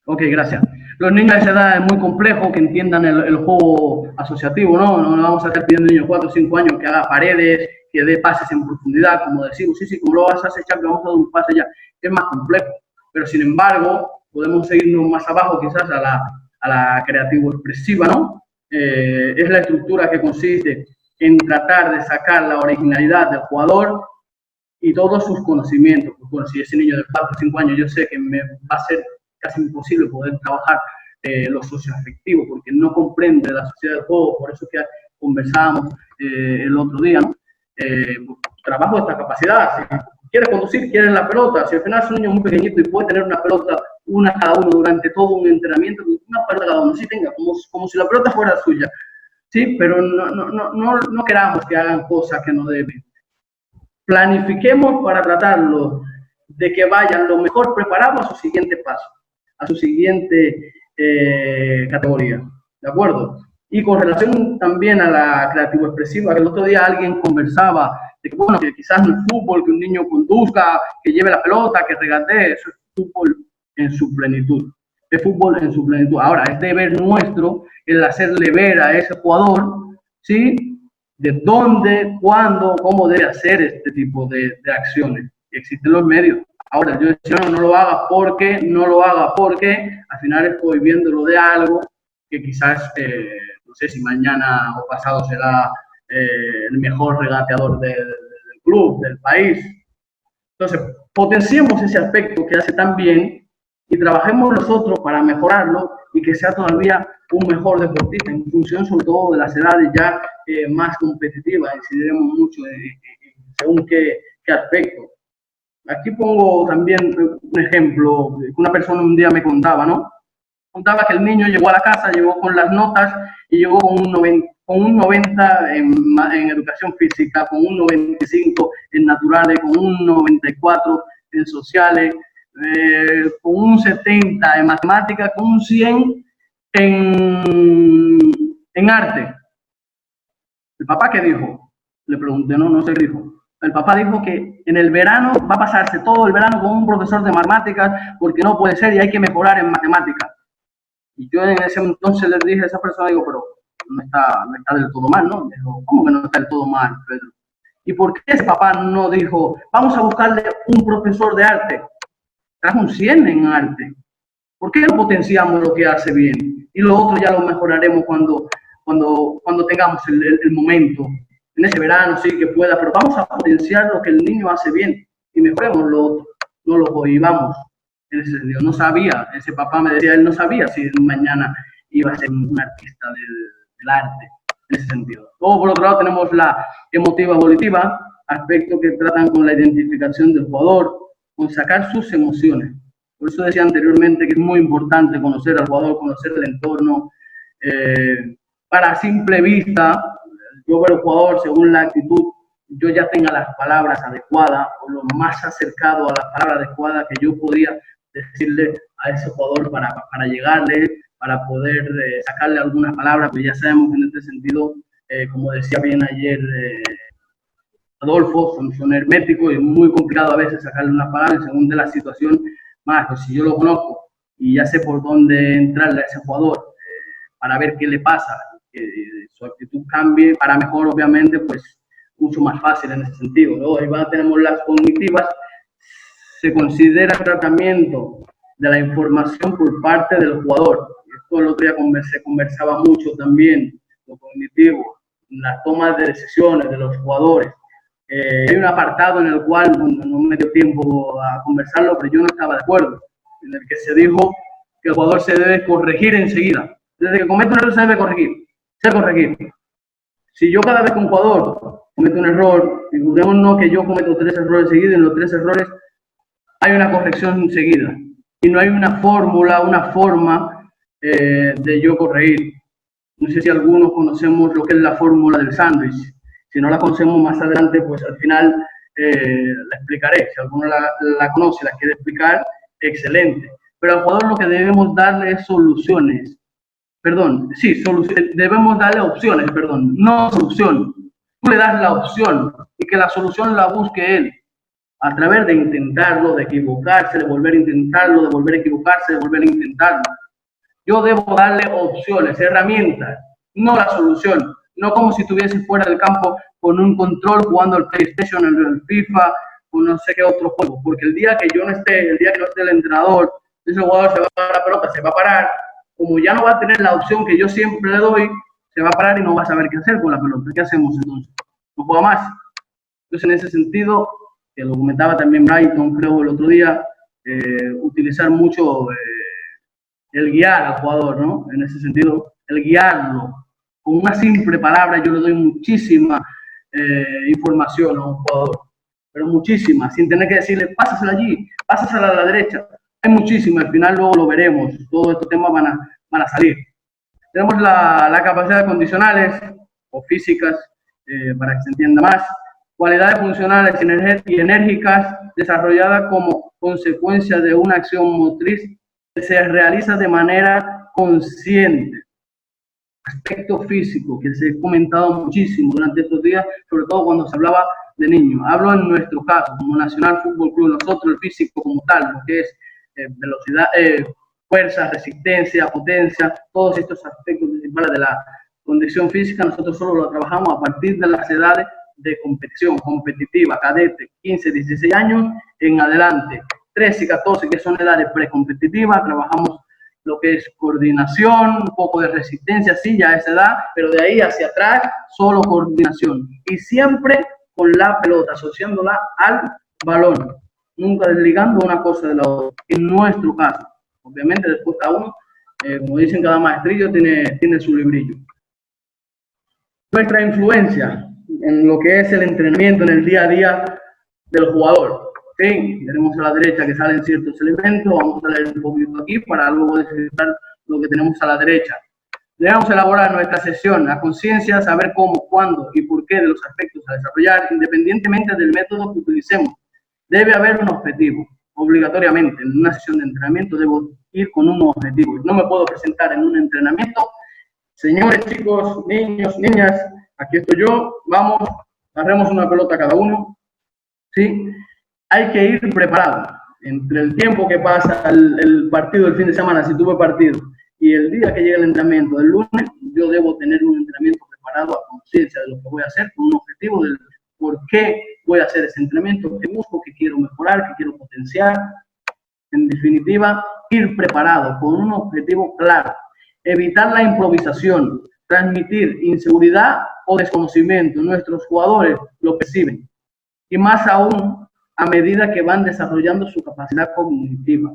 Ok, gracias. Los niños a esa edad es muy complejo que entiendan el juego asociativo, ¿no? No le vamos a estar pidiendo a un niño de 4 o 5 años que haga paredes, que dé pases en profundidad, como decimos, sí, como lo vas a hacer, que vamos a dar un pase ya. Es más complejo. Pero, sin embargo, podemos seguirnos más abajo, quizás, a la creativo-expresiva, ¿no? Es la estructura que consiste en tratar de sacar la originalidad del jugador y todos sus conocimientos. Pues, bueno, si ese niño de 4 o 5 años, yo sé que me va a ser casi imposible poder trabajar lo socioafectivo, porque no comprende la sociedad del juego, por eso que conversábamos el otro día, ¿no? Trabajo esta capacidad, si quiere conducir, quiere la pelota, si al final es un niño muy pequeñito y puede tener una pelota, una cada uno durante todo un entrenamiento, una pelota cada uno, sí tenga, como si la pelota fuera suya, sí, pero no queramos que hagan cosas que no deben. Planifiquemos para tratarlo de que vayan lo mejor preparados a su siguiente paso, a su siguiente categoría, ¿de acuerdo? Y con relación también a la creativo-expresiva, que el otro día alguien conversaba de que, bueno, que quizás no es fútbol, que un niño conduzca, que lleve la pelota, que regatee, eso es fútbol en su plenitud, es fútbol en su plenitud. Ahora, es deber nuestro el hacerle ver a ese jugador, ¿sí?, de dónde, cuándo, cómo debe hacer este tipo de acciones. Existen los medios. Ahora, yo decía, no lo haga porque, al final estoy viéndolo de algo que quizás, no sé si mañana o pasado será el mejor regateador del club, del país. Entonces, potenciemos ese aspecto que hace tan bien y trabajemos nosotros para mejorarlo y que sea todavía un mejor deportista, en función sobre todo de las edades ya más competitivas, incidiremos mucho según qué aspecto. Aquí pongo también un ejemplo, que una persona un día me contaba, ¿no? Contaba que el niño llegó a la casa, llegó con las notas y llegó con un 90 en educación física, con un 95 en naturales, con un 94 en sociales, con un 70 en matemáticas, con un 100 en arte. ¿El papá qué dijo? Le pregunté, no sé qué dijo. El papá dijo que en el verano va a pasarse todo el verano con un profesor de matemáticas porque no puede ser y hay que mejorar en matemáticas. Y yo en ese entonces le dije a esa persona, digo, pero no está del todo mal, ¿no? Dijo, ¿cómo que no está del todo mal, Pedro? ¿Y por qué ese papá no dijo, vamos a buscarle un profesor de arte? Trajo un 100 en arte. ¿Por qué no potenciamos lo que hace bien? Y lo otro ya lo mejoraremos cuando tengamos el momento. En ese verano sí que pueda, pero vamos a potenciar lo que el niño hace bien y mejoremos lo otro. No lo cohibamos. En ese sentido, no sabía, ese papá me decía, él no sabía si mañana iba a ser un artista del arte, en ese sentido. Luego, por otro lado, tenemos la emotiva volitiva, aspectos que tratan con la identificación del jugador, con sacar sus emociones. Por eso decía anteriormente que es muy importante conocer al jugador, conocer el entorno. Para simple vista, yo veo al jugador según la actitud, yo ya tenga las palabras adecuadas o lo más acercado a las palabras adecuadas que yo podía decirle a ese jugador para llegarle, para poder sacarle algunas palabras, pues ya sabemos que en este sentido, como decía bien ayer Adolfo, son herméticos y es muy complicado a veces sacarle unas palabras según de la situación, más pues si yo lo conozco y ya sé por dónde entrarle a ese jugador para ver qué le pasa, que su actitud cambie para mejor, obviamente, pues mucho más fácil en ese sentido. Luego ahí tenemos las cognitivas. Se considera tratamiento de la información por parte del jugador. Esto el otro día se conversaba mucho también, lo cognitivo, las tomas de decisiones de los jugadores. Hay un apartado en el cual no me dio tiempo a conversarlo, pero yo no estaba de acuerdo, en el que se dijo que el jugador se debe corregir enseguida. Desde que comete un error se debe corregir. Si yo cada vez que un jugador comete un error, figurémonos que yo cometo 3 errores seguidos, en los 3 errores hay una corrección enseguida y no hay una fórmula, una forma de yo corregir. No sé si algunos conocemos lo que es la fórmula del sándwich. Si no la conocemos más adelante, pues al final la explicaré. Si alguno la conoce y la quiere explicar, excelente. Pero al jugador lo que debemos darle es soluciones. Debemos darle opciones, no solución. Tú le das la opción y que la solución la busque él a través de intentarlo, de equivocarse, de volver a intentarlo, de volver a equivocarse, de volver a intentarlo. Yo debo darle opciones, herramientas, no la solución. No como si estuviese fuera del campo con un control jugando al PlayStation, el FIFA o no sé qué otro juego. Porque el día que yo no esté, el día que no esté el entrenador, ese jugador se va a parar la pelota, se va a parar. Como ya no va a tener la opción que yo siempre le doy, se va a parar y no va a saber qué hacer con la pelota. ¿Qué hacemos entonces? No juega más. Entonces, en ese sentido, que lo comentaba también Brighton, creo, el otro día, utilizar mucho el guiar al jugador, ¿no? En ese sentido, el guiarlo. Con una simple palabra yo le doy muchísima información a un jugador, pero muchísima, sin tener que decirle, pásasela allí, pásasela a la derecha. Hay muchísima, al final luego lo veremos, todos estos temas van a salir. Tenemos la capacidad de condicionales o físicas, para que se entienda más, cualidades funcionales y enérgicas desarrolladas como consecuencia de una acción motriz que se realiza de manera consciente. Aspecto físico que se ha comentado muchísimo durante estos días, sobre todo cuando se hablaba de niños. Hablo en nuestro caso, como Nacional Fútbol Club, nosotros el físico como tal, lo que es velocidad, fuerza, resistencia, potencia, todos estos aspectos principales de la condición física, nosotros solo lo trabajamos a partir de las edades de competición competitiva, cadete, 15, 16 años en adelante, 13 y 14 que son edades precompetitivas, trabajamos lo que es coordinación, un poco de resistencia, sí, ya a esa edad, pero de ahí hacia atrás, solo coordinación. Y siempre con la pelota, asociándola al balón, nunca desligando una cosa de la otra, en nuestro caso. Obviamente después cada uno, como dicen, cada maestrillo tiene su librillo. Nuestra influencia en lo que es el entrenamiento, en el día a día del jugador. Sí, tenemos a la derecha que salen ciertos elementos, vamos a leer un poquito aquí para luego describir lo que tenemos a la derecha. Debemos elaborar nuestra sesión a conciencia, saber cómo, cuándo y por qué de los aspectos a desarrollar, independientemente del método que utilicemos. Debe haber un objetivo, obligatoriamente. En una sesión de entrenamiento debo ir con un objetivo. No me puedo presentar en un entrenamiento, señores, chicos, niños, niñas, aquí estoy yo, vamos, agarremos una pelota cada uno, ¿sí? Hay que ir preparado. Entre el tiempo que pasa el partido del fin de semana, si tuve partido, y el día que llega el entrenamiento del lunes, yo debo tener un entrenamiento preparado a conciencia de lo que voy a hacer, con un objetivo del por qué voy a hacer ese entrenamiento, qué busco, qué quiero mejorar, qué quiero potenciar. En definitiva, ir preparado con un objetivo claro, evitar la improvisación, transmitir inseguridad o desconocimiento. Nuestros jugadores lo perciben, y más aún a medida que van desarrollando su capacidad cognitiva.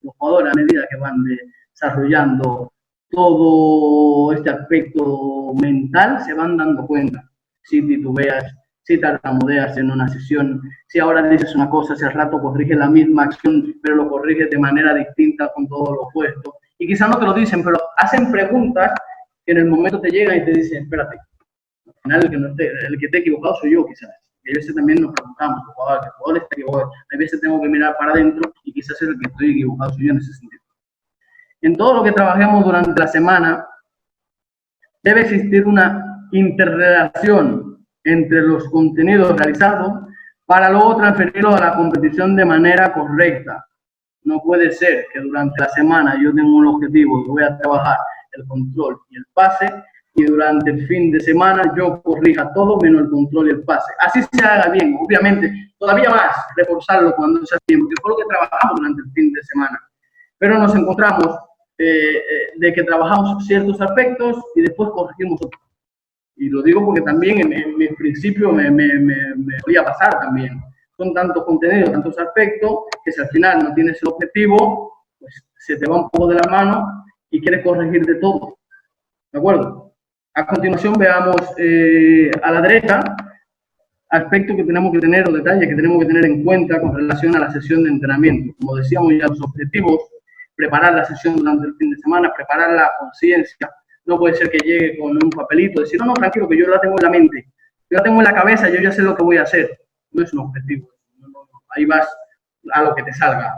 Los jugadores, a medida que van desarrollando todo este aspecto mental, se van dando cuenta. Si titubeas, si tartamudeas en una sesión, si ahora dices una cosa, si al rato corriges la misma acción, pero lo corriges de manera distinta con todo lo opuesto. Y quizás no te lo dicen, pero hacen preguntas que en el momento te llegan y te dicen, espérate, al final el que te ha equivocado soy yo, quizás. Y a veces también nos preguntamos, el jugador está equivocado. A veces tengo que mirar para adentro y quizás el que estoy equivocado soy yo en ese sentido. En todo lo que trabajemos durante la semana, debe existir una interrelación entre los contenidos realizados para luego transferirlos a la competición de manera correcta. No puede ser que durante la semana yo tenga un objetivo y voy a trabajar el control y el pase, y durante el fin de semana yo corrija todo menos el control y el pase. Así se haga bien, obviamente, todavía más reforzarlo cuando se hace bien, porque fue lo que trabajamos durante el fin de semana. Pero nos encontramos de que trabajamos ciertos aspectos y después corregimos otros. Y lo digo porque también en mi principio me podía pasar también. Son tantos contenidos, tantos aspectos, que si al final no tienes el objetivo, pues se te va un poco de la mano y quieres corregir de todo. ¿De acuerdo? A continuación veamos a la derecha aspectos que tenemos que tener o detalles que tenemos que tener en cuenta con relación a la sesión de entrenamiento. Como decíamos ya, los objetivos, preparar la sesión durante el fin de semana, preparar la conciencia. No puede ser que llegue con un papelito, decir, no, tranquilo, que yo la tengo en la mente, yo la tengo en la cabeza, yo ya sé lo que voy a hacer. No es un objetivo. Ahí vas a lo que te salga.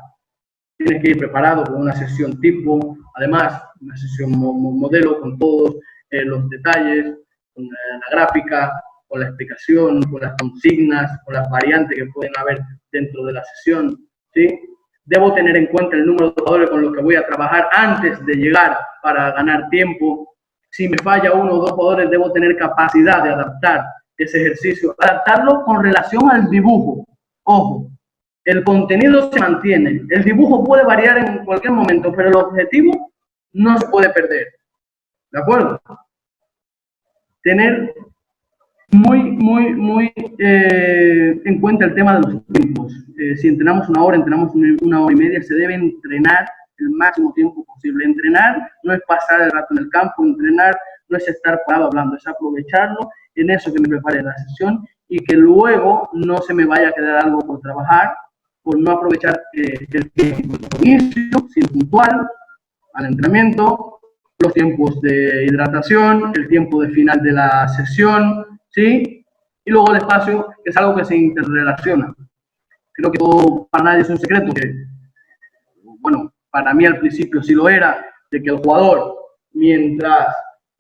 Tienes que ir preparado con una sesión tipo, además, una sesión modelo con todos los detalles, con la gráfica, con la explicación, con las consignas, con las variantes que pueden haber dentro de la sesión, ¿sí? Debo tener en cuenta el número de jugadores con los que voy a trabajar antes de llegar para ganar tiempo. Si me falla uno o dos jugadores, debo tener capacidad de adaptar ese ejercicio, adaptarlo con relación al dibujo. Ojo, el contenido se mantiene, el dibujo puede variar en cualquier momento, pero el objetivo no se puede perder. ¿De acuerdo? Tener muy en cuenta el tema de los tiempos. Si entrenamos una hora, entrenamos una hora y media, se debe entrenar el máximo tiempo posible. Entrenar no es pasar el rato en el campo, entrenar no es estar parado hablando, es aprovecharlo en eso que me prepare la sesión y que luego no se me vaya a quedar algo por trabajar, por no aprovechar el tiempo de inicio, sin puntual, al entrenamiento, los tiempos de hidratación, el tiempo de final de la sesión, ¿sí? Y luego el espacio, que es algo que se interrelaciona. Creo que todo para nadie es un secreto, que, bueno, para mí al principio sí lo era, de que el jugador, mientras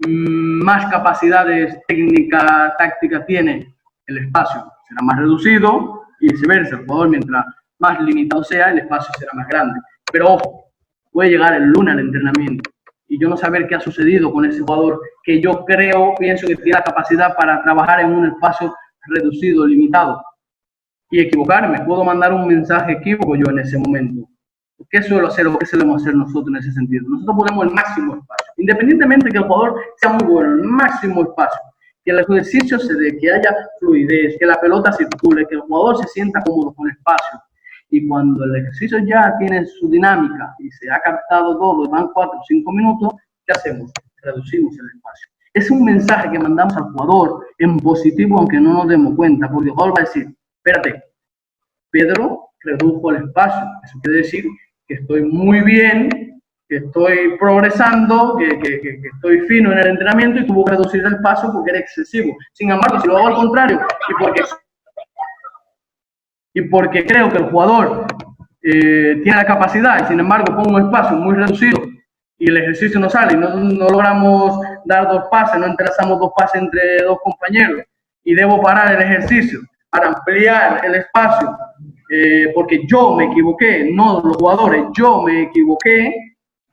más capacidades técnicas, tácticas tiene, el espacio será más reducido, y viceversa, el jugador mientras más limitado sea, el espacio será más grande. Pero ojo, puede llegar el lunes al entrenamiento y yo no saber qué ha sucedido con ese jugador que yo pienso que tiene la capacidad para trabajar en un espacio reducido, limitado, y equivocarme. Puedo mandar un mensaje equívoco yo en ese momento. ¿Qué suelo hacer o qué solemos hacer nosotros en ese sentido? Nosotros ponemos el máximo espacio, independientemente de que el jugador sea muy bueno, el máximo espacio, que el ejercicio se dé, que haya fluidez, que la pelota circule, que el jugador se sienta cómodo con el espacio. Y cuando el ejercicio ya tiene su dinámica y se ha captado todo, van 4 o 5 minutos, ¿qué hacemos? Reducimos el espacio. Es un mensaje que mandamos al jugador en positivo, aunque no nos demos cuenta, porque el jugador va a decir, espérate, Pedro redujo el espacio. Eso quiere decir que estoy muy bien, que estoy progresando, que estoy fino en el entrenamiento y tuvo que reducir el espacio porque era excesivo. Sin embargo, si lo hago al contrario, y porque creo que el jugador tiene la capacidad y sin embargo pongo un espacio muy reducido y el ejercicio no sale y no logramos dar 2 pases, no entrelazamos 2 pases entre 2 compañeros y debo parar el ejercicio para ampliar el espacio porque yo me equivoqué, no los jugadores, yo me equivoqué,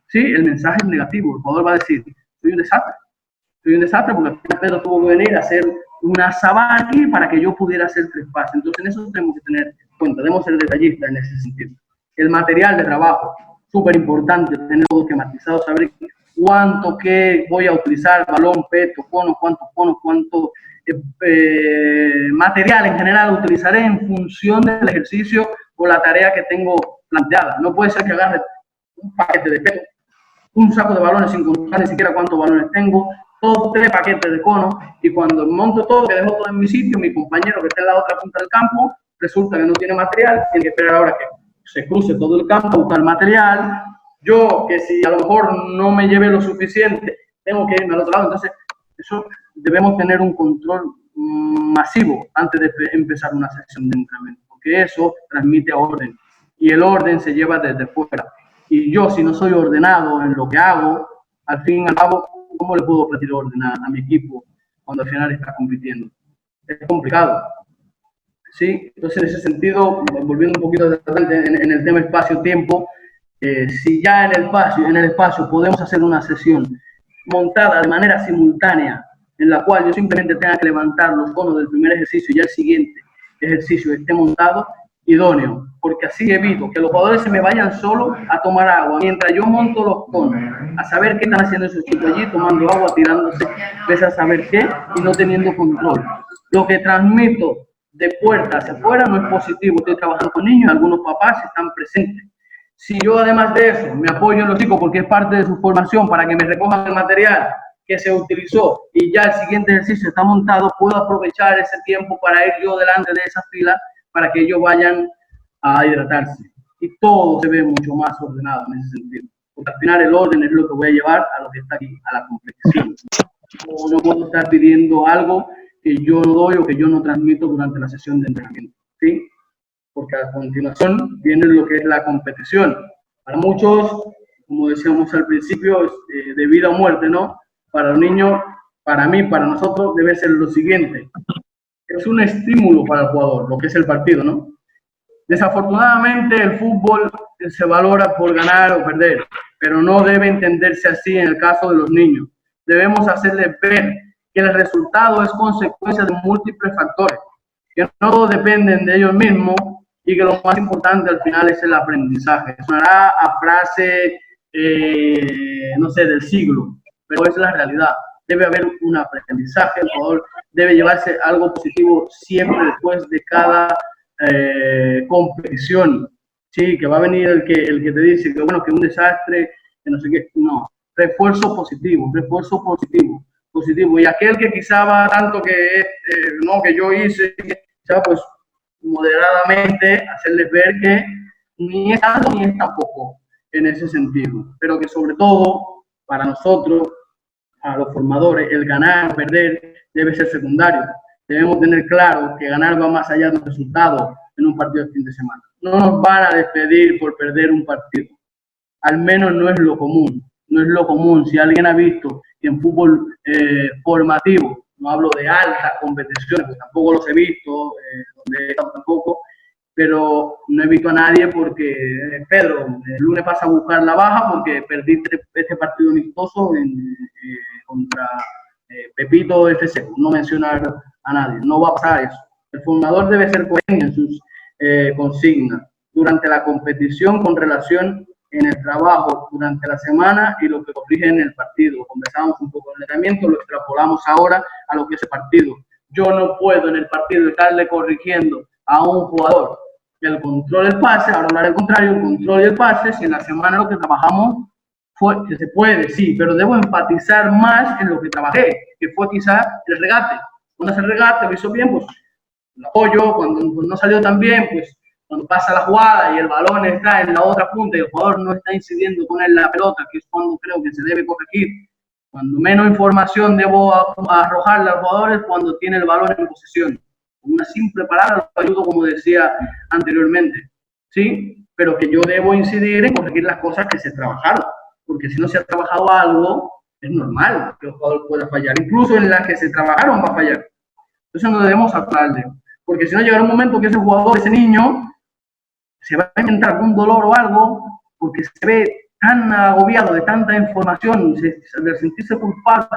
¿sí? El mensaje es negativo. El jugador va a decir, soy un desastre porque Pedro tuvo que venir a hacer una sabana aquí para que yo pudiera hacer 3 pases. Entonces, en eso tenemos que tener en cuenta, debemos ser detallistas en ese sentido. El material de trabajo, súper importante, tener todo esquematizado, saber cuánto que voy a utilizar, balón, peto, cono, cuánto material en general utilizaré en función del ejercicio o la tarea que tengo planteada. No puede ser que agarre un paquete de peto, un saco de balones sin contar ni siquiera cuántos balones tengo, todos 3 paquetes de conos, y cuando monto todo, que dejo todo en mi sitio, mi compañero que está en la otra punta del campo, resulta que no tiene material, tiene que esperar ahora que se cruce todo el campo a buscar material. Yo, que si a lo mejor no me llevé lo suficiente, tengo que irme al otro lado. Entonces, eso debemos tener un control masivo antes de empezar una sesión de entrenamiento, porque eso transmite orden, y el orden se lleva desde fuera. Y yo, si no soy ordenado en lo que hago, al fin y al cabo, ¿cómo le puedo pedir orden a mi equipo cuando al final está compitiendo? Es complicado. Sí, entonces en ese sentido, volviendo un poquito adelante en el tema espacio-tiempo, si ya en el espacio podemos hacer una sesión montada de manera simultánea, en la cual yo simplemente tenga que levantar los conos del primer ejercicio y el siguiente ejercicio esté montado, idóneo, porque así evito que los jugadores se me vayan solo a tomar agua, mientras yo monto los conos, a saber qué están haciendo esos chicos allí, tomando agua, tirándose, pese a saber qué, y no teniendo control. Lo que transmito de puerta hacia afuera no es positivo. Estoy trabajando con niños, algunos papás están presentes. Si yo además de eso me apoyo en los chicos porque es parte de su formación para que me recojan el material que se utilizó y ya el siguiente ejercicio está montado, puedo aprovechar ese tiempo para ir yo delante de esa fila para que ellos vayan a hidratarse. Y todo se ve mucho más ordenado en ese sentido. Porque al final el orden es lo que voy a llevar a lo que está aquí, a la competición. No puedo estar pidiendo algo que yo no doy o que yo no transmito durante la sesión de entrenamiento, ¿sí? Porque a continuación viene lo que es la competición. Para muchos, como decíamos al principio, es de vida o muerte, ¿no? Para los niños, para mí, para nosotros, debe ser lo siguiente. Es un estímulo para el jugador, lo que es el partido, ¿no? Desafortunadamente, el fútbol se valora por ganar o perder, pero no debe entenderse así en el caso de los niños. Debemos hacerles ver que el resultado es consecuencia de múltiples factores, que no todos dependen de ellos mismos y que lo más importante al final es el aprendizaje. Sonará a frase, no sé, del siglo, pero es la realidad. Debe haber un aprendizaje, el jugador debe llevarse algo positivo siempre después de cada competición. Sí, que va a venir el que te dice que bueno, que un desastre, que no sé qué. No, refuerzo positivo, positivo. Y aquel que quizá va tanto que no, que yo hice, quizá pues moderadamente hacerles ver que ni es tanto ni es tampoco en ese sentido, pero que sobre todo para nosotros, a los formadores, el ganar o perder debe ser secundario. Debemos tener claro que ganar va más allá de un resultado en un partido de fin de semana. No nos van a despedir por perder un partido. Al menos no es lo común. No es lo común. Si alguien ha visto que en fútbol formativo, no hablo de altas competiciones, pues tampoco los he visto, donde tampoco, pero no he visto a nadie porque, Pedro, el lunes pasa a buscar la baja porque perdiste este partido amistoso contra Pepito FC, no mencionar a nadie, no va a pasar eso. El formador debe ser coherente en sus consignas durante la competición con relación en el trabajo durante la semana y lo que corrige en el partido. Conversamos un poco en el entrenamiento, lo extrapolamos ahora a lo que es el partido. Yo no puedo en el partido estarle corrigiendo a un jugador el control del pase, ahora hablar al contrario, el control y el pase, si en la semana lo que trabajamos fue, que se puede, sí, pero debo enfatizar más en lo que trabajé, que fue quizás el regate. Cuando hace el regate, lo hizo bien, pues lo apoyo, cuando no salió tan bien, pues cuando pasa la jugada y el balón está en la otra punta y el jugador no está incidiendo con él la pelota, que es cuando creo que se debe corregir. Cuando menos información debo arrojarle al jugador es cuando tiene el balón en posesión. Una simple palabra lo ayudo, como decía anteriormente, ¿sí? Pero que yo debo incidir en corregir las cosas que se trabajaron, porque si no se ha trabajado algo, es normal que el jugador pueda fallar. Incluso en las que se trabajaron va a fallar. Entonces no debemos hablarle, porque si no llegará un momento que ese jugador, ese niño, se va a inventar algún dolor o algo, porque se ve tan agobiado de tanta información, de sentirse culpable,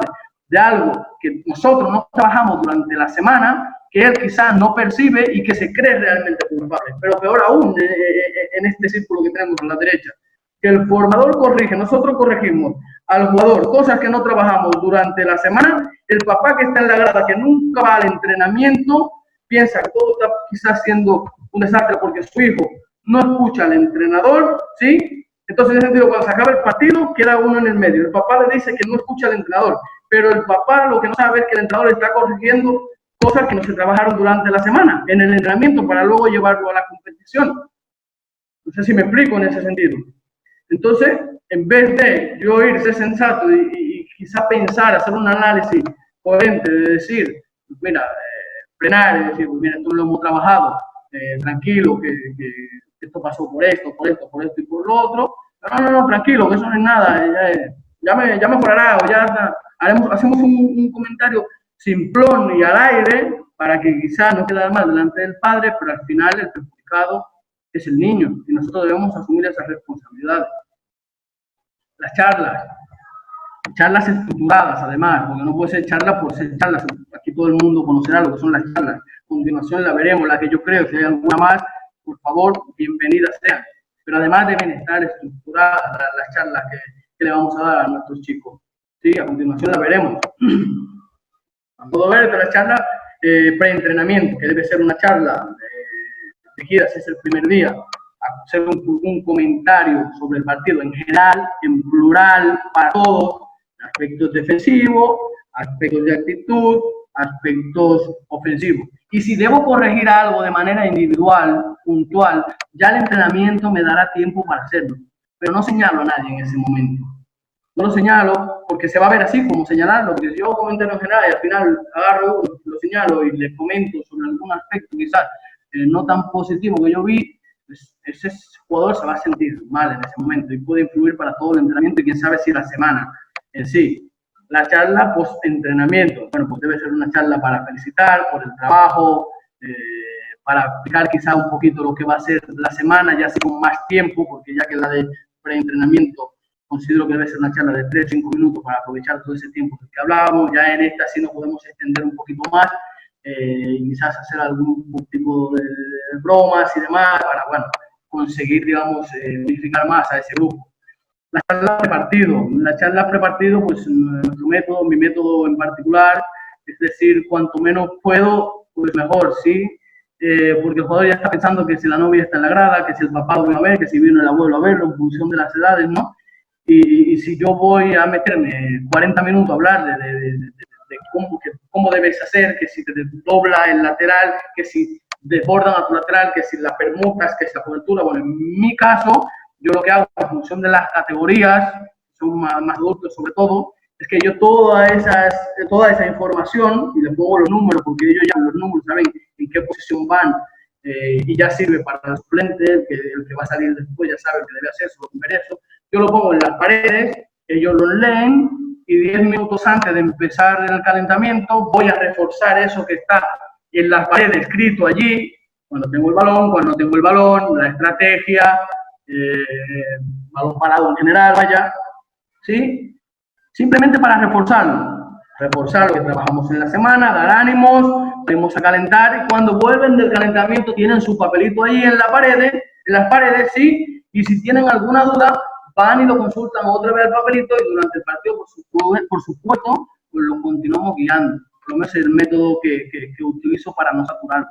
de algo que nosotros no trabajamos durante la semana, que él quizás no percibe y que se cree realmente culpable. Pero peor aún, en este círculo que tenemos a la derecha, que el formador corrige, nosotros corregimos al jugador cosas que no trabajamos durante la semana, el papá que está en la grada, que nunca va al entrenamiento, piensa que todo está quizás siendo un desastre porque su hijo no escucha al entrenador, ¿sí? Entonces, en ese sentido, cuando se acaba el partido, queda uno en el medio. El papá le dice que no escucha al entrenador, pero el papá lo que no sabe es que el entrenador está corrigiendo cosas que no se trabajaron durante la semana en el entrenamiento para luego llevarlo a la competición. No sé si me explico en ese sentido. Entonces, en vez de yo ir, ser sensato y quizá pensar, hacer un análisis coherente de decir, mira, frenar y decir, mira, esto lo hemos trabajado, tranquilo, que esto pasó por esto y por lo otro. No, tranquilo, que eso no es nada, ya mejorará, o ya hacemos un comentario simplón y al aire para que quizás no quede mal delante del padre, pero al final el perjudicado es el niño y nosotros debemos asumir esas responsabilidades. Las charlas estructuradas además, porque no puede ser charla por ser charlas, aquí todo el mundo conocerá lo que son las charlas, a continuación la veremos, la que yo creo, si hay alguna más, por favor, bienvenidas sean, pero además deben estar estructuradas las charlas que le vamos a dar a nuestros chicos, ¿sí? A continuación la veremos. Puedo ver la charla preentrenamiento, que debe ser una charla dirigida, si es el primer día, hacer un comentario sobre el partido en general, en plural, para todos, aspectos defensivos, aspectos de actitud, aspectos ofensivos. Y si debo corregir algo de manera individual, puntual, ya el entrenamiento me dará tiempo para hacerlo, pero no señalo a nadie en ese momento. No lo señalo porque se va a ver así como señalarlo, porque si yo comento en general y al final agarro, lo señalo y le comento sobre algún aspecto quizás no tan positivo que yo vi, pues ese jugador se va a sentir mal en ese momento y puede influir para todo el entrenamiento y quién sabe si la semana en sí. La charla post-entrenamiento, bueno, pues debe ser una charla para felicitar por el trabajo, para explicar quizá un poquito lo que va a ser la semana, ya así con más tiempo, porque ya que la de preentrenamiento considero que debe ser una charla de 3-5 minutos para aprovechar todo ese tiempo que hablábamos. Ya en esta sí nos podemos extender un poquito más, quizás hacer algún tipo de bromas y demás para, bueno, conseguir, digamos, unificar más a ese grupo. La charla prepartido, pues nuestro método, mi método en particular, es decir, cuanto menos puedo, pues mejor, ¿sí? Porque el jugador ya está pensando que si la novia está en la grada, que si el papá lo viene a ver, que si vino el abuelo a verlo, en función de las edades, ¿no? Y si yo voy a meterme 40 minutos a hablar de cómo debes hacer, que si te dobla el lateral, que si desbordan a tu lateral, que si las permutas, que si la cobertura, bueno, en mi caso, yo lo que hago en función de las categorías, son más adultos sobre todo, es que yo toda esa información, y les pongo los números, porque ellos ya los números saben en qué posición van, y ya sirve para el suplente, el que va a salir después ya sabe que debe hacer eso, yo lo pongo en las paredes, ellos lo leen, y 10 minutos antes de empezar el calentamiento voy a reforzar eso que está en las paredes escrito allí, cuando tengo el balón, la estrategia, balón parado en general, vaya, ¿sí? Simplemente para reforzar lo que trabajamos en la semana, dar ánimos, venimos a calentar y cuando vuelven del calentamiento tienen su papelito ahí en las paredes, ¿sí? Y si tienen alguna duda, van y lo consultan otra vez el papelito y durante el partido, por supuesto, pues lo continuamos guiando. Por lo menos es el método que utilizo para no saturarlo.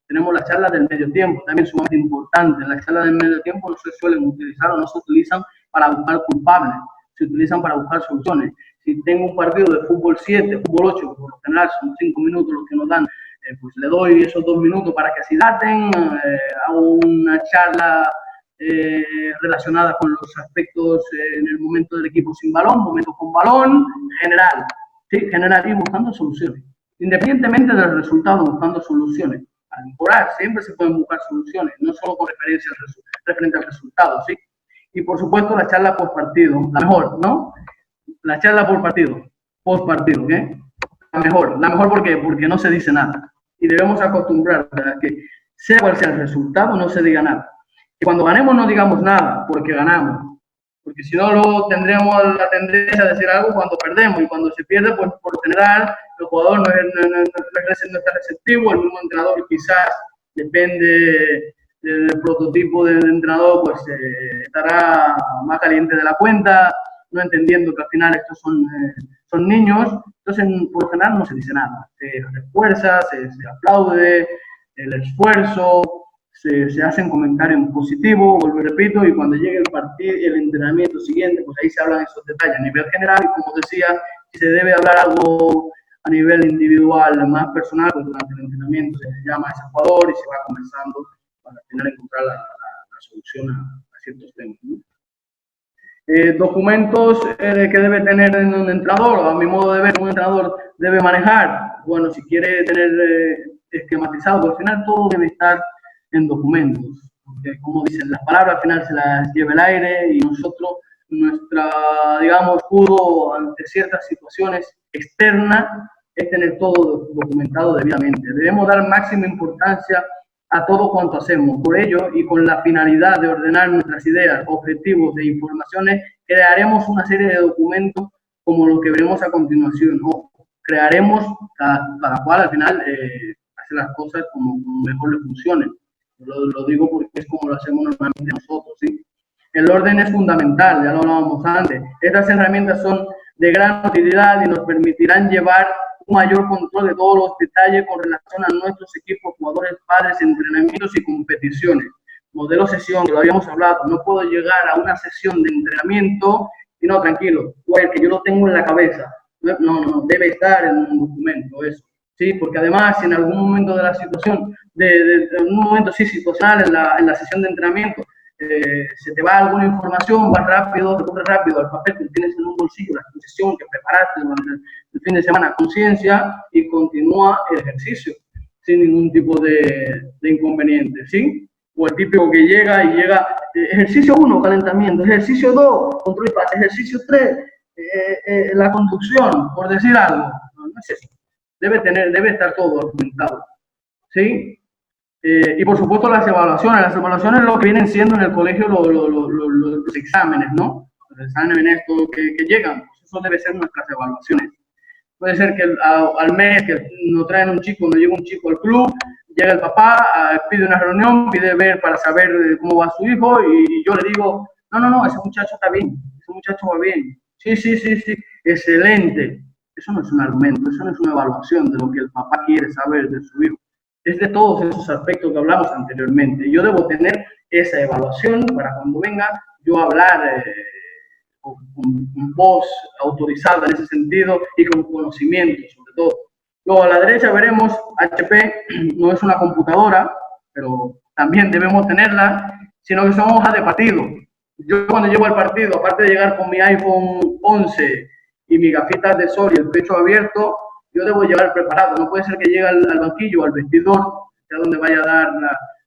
Tenemos las charlas del medio tiempo, también sumamente importante. Las charlas del medio tiempo no se suelen utilizar o no se utilizan para buscar culpables, se utilizan para buscar soluciones. Si tengo un partido de fútbol 7, fútbol 8, por lo general son 5 minutos los que nos dan, pues le doy esos 2 minutos para que se daten, hago una charla relacionada con los aspectos en el momento del equipo sin balón, momento con balón, general, ¿sí? General y buscando soluciones. Independientemente del resultado, buscando soluciones. Al mejorar, siempre se pueden buscar soluciones, no solo con referencia referente al resultado, ¿sí? Y por supuesto la charla post partido, la mejor, ¿no? La charla post partido, ¿qué? La mejor ¿por qué? Porque no se dice nada. Y debemos acostumbrar a que sea cual sea el resultado, no se diga nada. Y cuando ganemos no digamos nada, porque ganamos. porque si no luego tendremos la tendencia a decir algo cuando perdemos, y cuando se pierde, pues por lo general el jugador no está receptivo, el mismo entrenador quizás, depende del prototipo del entrenador, pues estará más caliente de la cuenta, no entendiendo que al final estos son niños. Entonces por lo general no se dice nada, se refuerza, se aplaude el esfuerzo, se hacen comentarios positivos, vuelvo y repito, y cuando llegue el partido, el entrenamiento siguiente, pues ahí se hablan esos detalles a nivel general, y como decía, si se debe hablar algo a nivel individual, más personal, pues durante el entrenamiento se llama a ese jugador y se va conversando para al final encontrar la solución a ciertos temas, ¿no? Documentos que debe tener en un entrenador, a mi modo de ver, un entrenador debe manejar. Bueno, si quiere tener esquematizado, pues al final todo debe estar en documentos, porque como dicen, las palabras al final se las lleva el aire, y nosotros, nuestra, digamos, escudo ante ciertas situaciones externas es tener todo documentado debidamente. Debemos dar máxima importancia a todo cuanto hacemos. Por ello, y con la finalidad de ordenar nuestras ideas, objetivos e informaciones, crearemos una serie de documentos como lo que veremos a continuación, o crearemos cada cual al final hace las cosas como mejor le funcionen. Lo digo porque es como lo hacemos normalmente nosotros, ¿sí? El orden es fundamental, ya lo hablábamos antes. Estas herramientas son de gran utilidad y nos permitirán llevar un mayor control de todos los detalles con relación a nuestros equipos, jugadores, padres, entrenamientos y competiciones. Modelo sesión, que lo habíamos hablado, no puedo llegar a una sesión de entrenamiento y no, tranquilo, que yo lo tengo en la cabeza. No, debe estar en un documento eso. Sí, porque además, si en algún momento de la situación, en un momento sí situacional en la sesión de entrenamiento, se te va alguna información, vas rápido, recurres rápido al papel que tienes en un bolsillo, la sesión que preparaste durante el fin de semana, conciencia, y continúa el ejercicio sin ningún tipo de inconveniente, ¿sí? O el típico que llega ejercicio 1, calentamiento, ejercicio 2, control y pase, ejercicio 3, la conducción, por decir algo. No es eso. Debe estar todo documentado, ¿sí? Y por supuesto las evaluaciones lo que vienen siendo en el colegio los exámenes, ¿no? Los exámenes que llegan, pues eso debe ser nuestras evaluaciones. Puede ser que al mes que nos traen un chico, nos llega un chico al club, llega el papá, pide una reunión, pide ver para saber cómo va su hijo, y yo le digo, no, ese muchacho está bien, ese muchacho va bien, sí, excelente. Eso no es un argumento, eso no es una evaluación de lo que el papá quiere saber de su hijo. Es de todos esos aspectos que hablamos anteriormente. Yo debo tener esa evaluación para cuando venga yo hablar con voz autorizada en ese sentido y con conocimiento sobre todo. Luego a la derecha veremos, HP no es una computadora, pero también debemos tenerla, sino que son hojas de partido. Yo cuando llego al partido, aparte de llegar con mi iPhone 11 y mis gafitas de sol y el pecho abierto, yo debo llevar preparado. No puede ser que llegue al banquillo, al vestidor, ya donde vaya a dar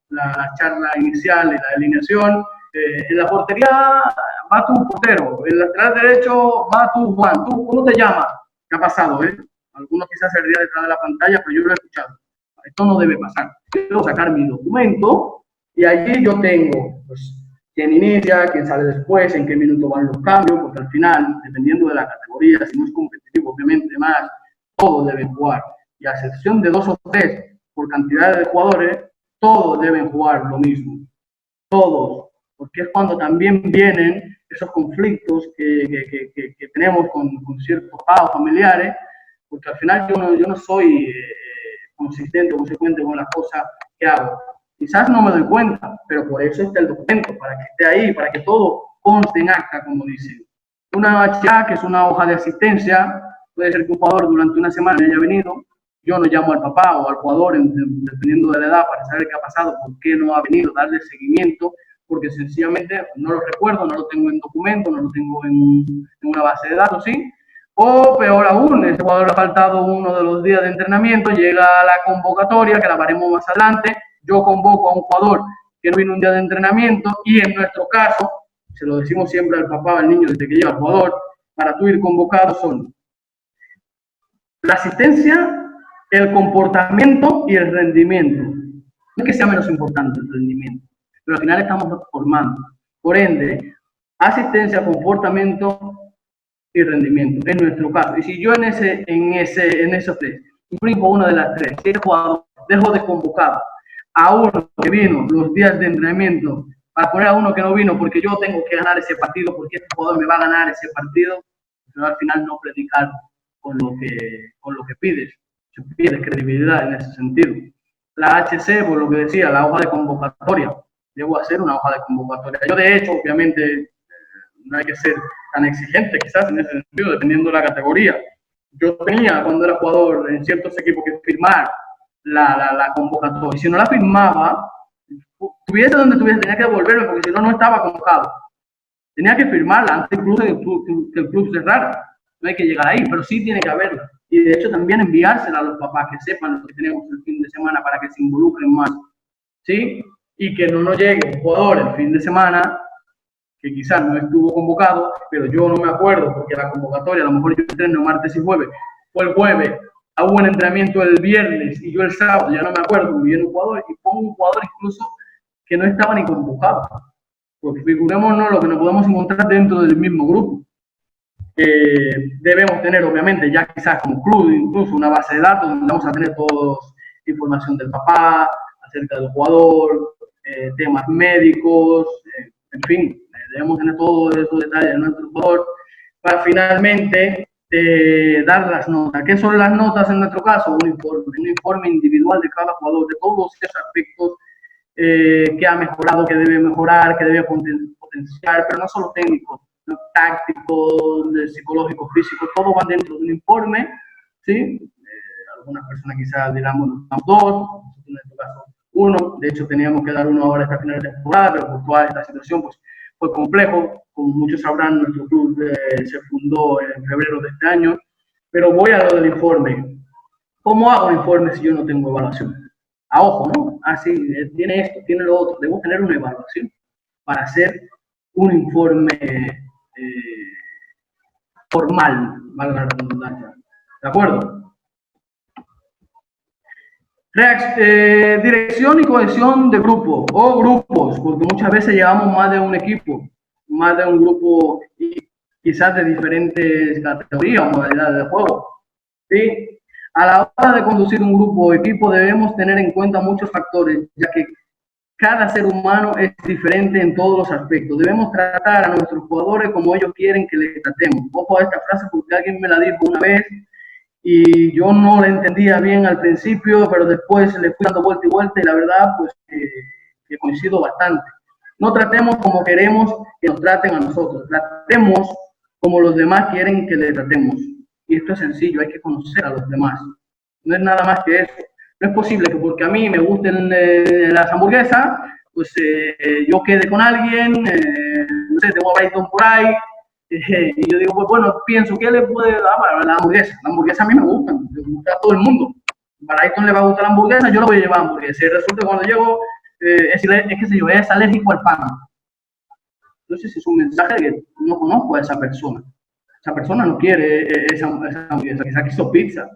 la charla inicial y la alineación. En la portería va tu portero, en el lateral derecho va tu Juan. ¿Tú cómo te llamas? ¿Qué ha pasado? Algunos quizás se rían detrás de la pantalla, pero yo lo he escuchado. Esto no debe pasar. Yo debo sacar mi documento y allí yo tengo pues, quién inicia, quién sale después, en qué minuto van los cambios, porque al final, dependiendo de la categoría, si no es competitivo, obviamente más, todos deben jugar. Y a excepción de 2 o 3 por cantidad de jugadores, todos deben jugar lo mismo. Todos. Porque es cuando también vienen esos conflictos que tenemos con ciertos pagos familiares, porque al final yo no soy consistente o consecuente con las cosas que hago. Quizás no me doy cuenta, pero por eso está el documento, para que esté ahí, para que todo conste en acta, como dicen. Una HA, que es una hoja de asistencia, puede ser que un jugador durante una semana haya venido, yo no llamo al papá o al jugador, dependiendo de la edad, para saber qué ha pasado, por qué no ha venido, darle seguimiento, porque sencillamente no lo recuerdo, no lo tengo en documento, no lo tengo en una base de datos, ¿sí? O peor aún, ese jugador ha faltado uno de los días de entrenamiento, llega a la convocatoria, que la haremos más adelante, yo convoco a un jugador que no vino un día de entrenamiento, y en nuestro caso, se lo decimos siempre al papá o al niño desde que llega el jugador, para tú ir convocado son la asistencia, el comportamiento y el rendimiento. No es que sea menos importante el rendimiento, pero al final estamos formando. Por ende, asistencia, comportamiento y rendimiento, en nuestro caso. Y si yo en esos tres infringo una de las tres, si el jugador dejo de convocar a uno que vino los días de entrenamiento para poner a uno que no vino porque yo tengo que ganar ese partido, porque este jugador me va a ganar ese partido, pero al final no predicar con lo que pides. Se pide credibilidad en ese sentido. La HC, por lo que decía, la hoja de convocatoria, debo hacer una hoja de convocatoria. Yo, de hecho, obviamente, no hay que ser tan exigente quizás en ese sentido, dependiendo de la categoría. Yo tenía, cuando era jugador en ciertos equipos, que firmar la convocatoria. Y si no la firmaba, tuviese donde tuviese, tenía que devolverme, porque si no, no estaba convocado. Tenía que firmarla antes incluso que el club cerrara. No hay que llegar ahí, pero sí tiene que haberla. Y de hecho también enviársela a los papás, que sepan lo que tenemos el fin de semana para que se involucren más. ¿Sí? Y que no nos llegue un jugador el fin de semana que quizás no estuvo convocado, pero yo no me acuerdo porque la convocatoria, a lo mejor yo entreno martes y jueves, fue el jueves, hubo un entrenamiento el viernes y yo el sábado, ya no me acuerdo, y viene un jugador y pongo un jugador incluso que no estaba ni convocado. Porque figurémonos lo que nos podemos encontrar dentro del mismo grupo. Debemos tener, obviamente, ya quizás como club, incluso una base de datos donde vamos a tener todos información del papá, acerca del jugador, temas médicos, en fin, debemos tener todos esos detalles de nuestro jugador para finalmente dar las notas. ¿Qué son las notas en nuestro caso? Un informe individual de cada jugador, de todos esos aspectos que ha mejorado, que debe mejorar, que debe potenciar, pero no solo técnico, ¿no? Táctico, psicológico, físico, todo va dentro de un informe, ¿sí? Algunas personas quizás dirán, bueno, dos, en este caso uno, de hecho teníamos que dar uno ahora esta final de temporada, pero por toda esta situación pues fue complejo, como muchos sabrán, nuestro club se fundó en febrero de este año, pero voy a lo del informe. ¿Cómo hago un informe si yo no tengo evaluación? A ojo, ¿no? Sí, tiene esto, tiene lo otro. Debo tener una evaluación para hacer un informe formal, valga la redundancia. ¿De acuerdo? Dirección y cohesión de grupo o grupos, porque muchas veces llevamos más de un equipo, más de un grupo y quizás de diferentes categorías o modalidades de juego. ¿Sí? A la hora de conducir un grupo o equipo debemos tener en cuenta muchos factores, ya que cada ser humano es diferente en todos los aspectos. Debemos tratar a nuestros jugadores como ellos quieren que les tratemos. Ojo a esta frase porque alguien me la dijo una vez y yo no la entendía bien al principio, pero después le fui dando vuelta y vuelta y la verdad pues que coincido bastante. No tratemos como queremos que nos traten a nosotros, tratemos como los demás quieren que le tratemos. Y esto es sencillo, hay que conocer a los demás. No es nada más que eso. No es posible que porque a mí me gusten las hamburguesas, pues yo quede con alguien, no sé, tengo a Brighton por ahí, y yo digo, pues bueno, pienso, ¿qué le puede dar para la hamburguesa? La hamburguesa a mí me gusta a todo el mundo. A Brighton le va a gustar la hamburguesa, yo le voy a llevar hamburguesa. Y resulta que cuando llego, es que sé yo, es alérgico al pan. Entonces es un mensaje de que no conozco a esa persona. Esa persona no quiere esa hamburguesa, quizás quiso pizza,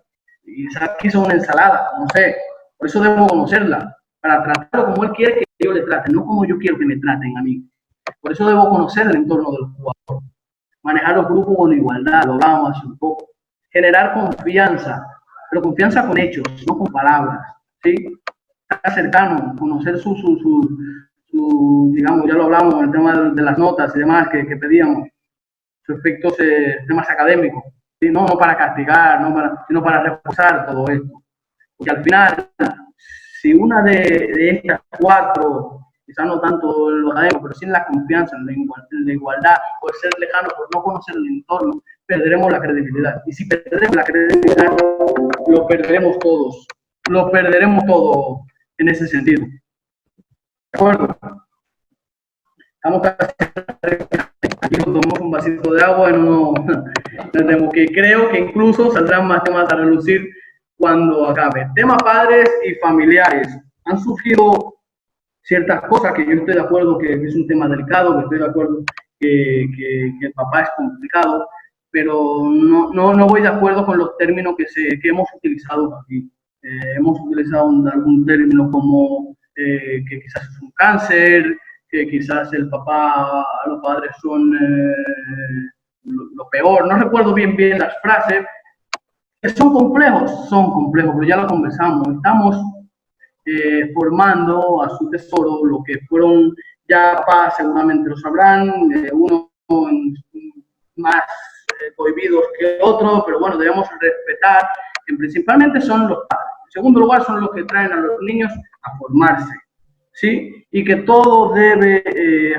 quizás quiso una ensalada, no sé. Por eso debo conocerla, para tratarlo como él quiere que yo le trate, no como yo quiero que me traten a mí. Por eso debo conocer el entorno del jugador. Manejar los grupos con igualdad, lo hablábamos hace un poco. Generar confianza, pero confianza con hechos, no con palabras. ¿Sí? Estar cercano, conocer su digamos, ya lo hablamos en el tema de las notas y demás que pedíamos. Aspectos temas académicos, ¿sí? no para castigar, sino para reforzar todo esto. Porque al final, si una de estas cuatro, quizás no tanto lo académico, pero sí en la confianza, en la igualdad, por ser lejano, por no conocer el entorno, perderemos la credibilidad. Y si perdemos la credibilidad, lo perderemos todos. Lo perderemos todo en ese sentido. ¿De acuerdo? Estamos casi aquí tomamos un vasito de agua en uno, que creo que incluso saldrán más temas a relucir cuando acabe. Tema padres y familiares. Han surgido ciertas cosas que yo estoy de acuerdo que es un tema delicado, que estoy de acuerdo que el papá es complicado, pero no voy de acuerdo con los términos que hemos utilizado aquí. Hemos utilizado algún término como que quizás es un cáncer, que quizás el papá, los padres son lo peor. No recuerdo bien las frases, que son complejos, pero ya lo conversamos. Estamos formando a su tesoro lo que fueron ya papás, seguramente lo sabrán, unos más cohibidos que otros, pero bueno, debemos respetar que principalmente son los padres. En segundo lugar, son los que traen a los niños a formarse, ¿sí? Y que todo debe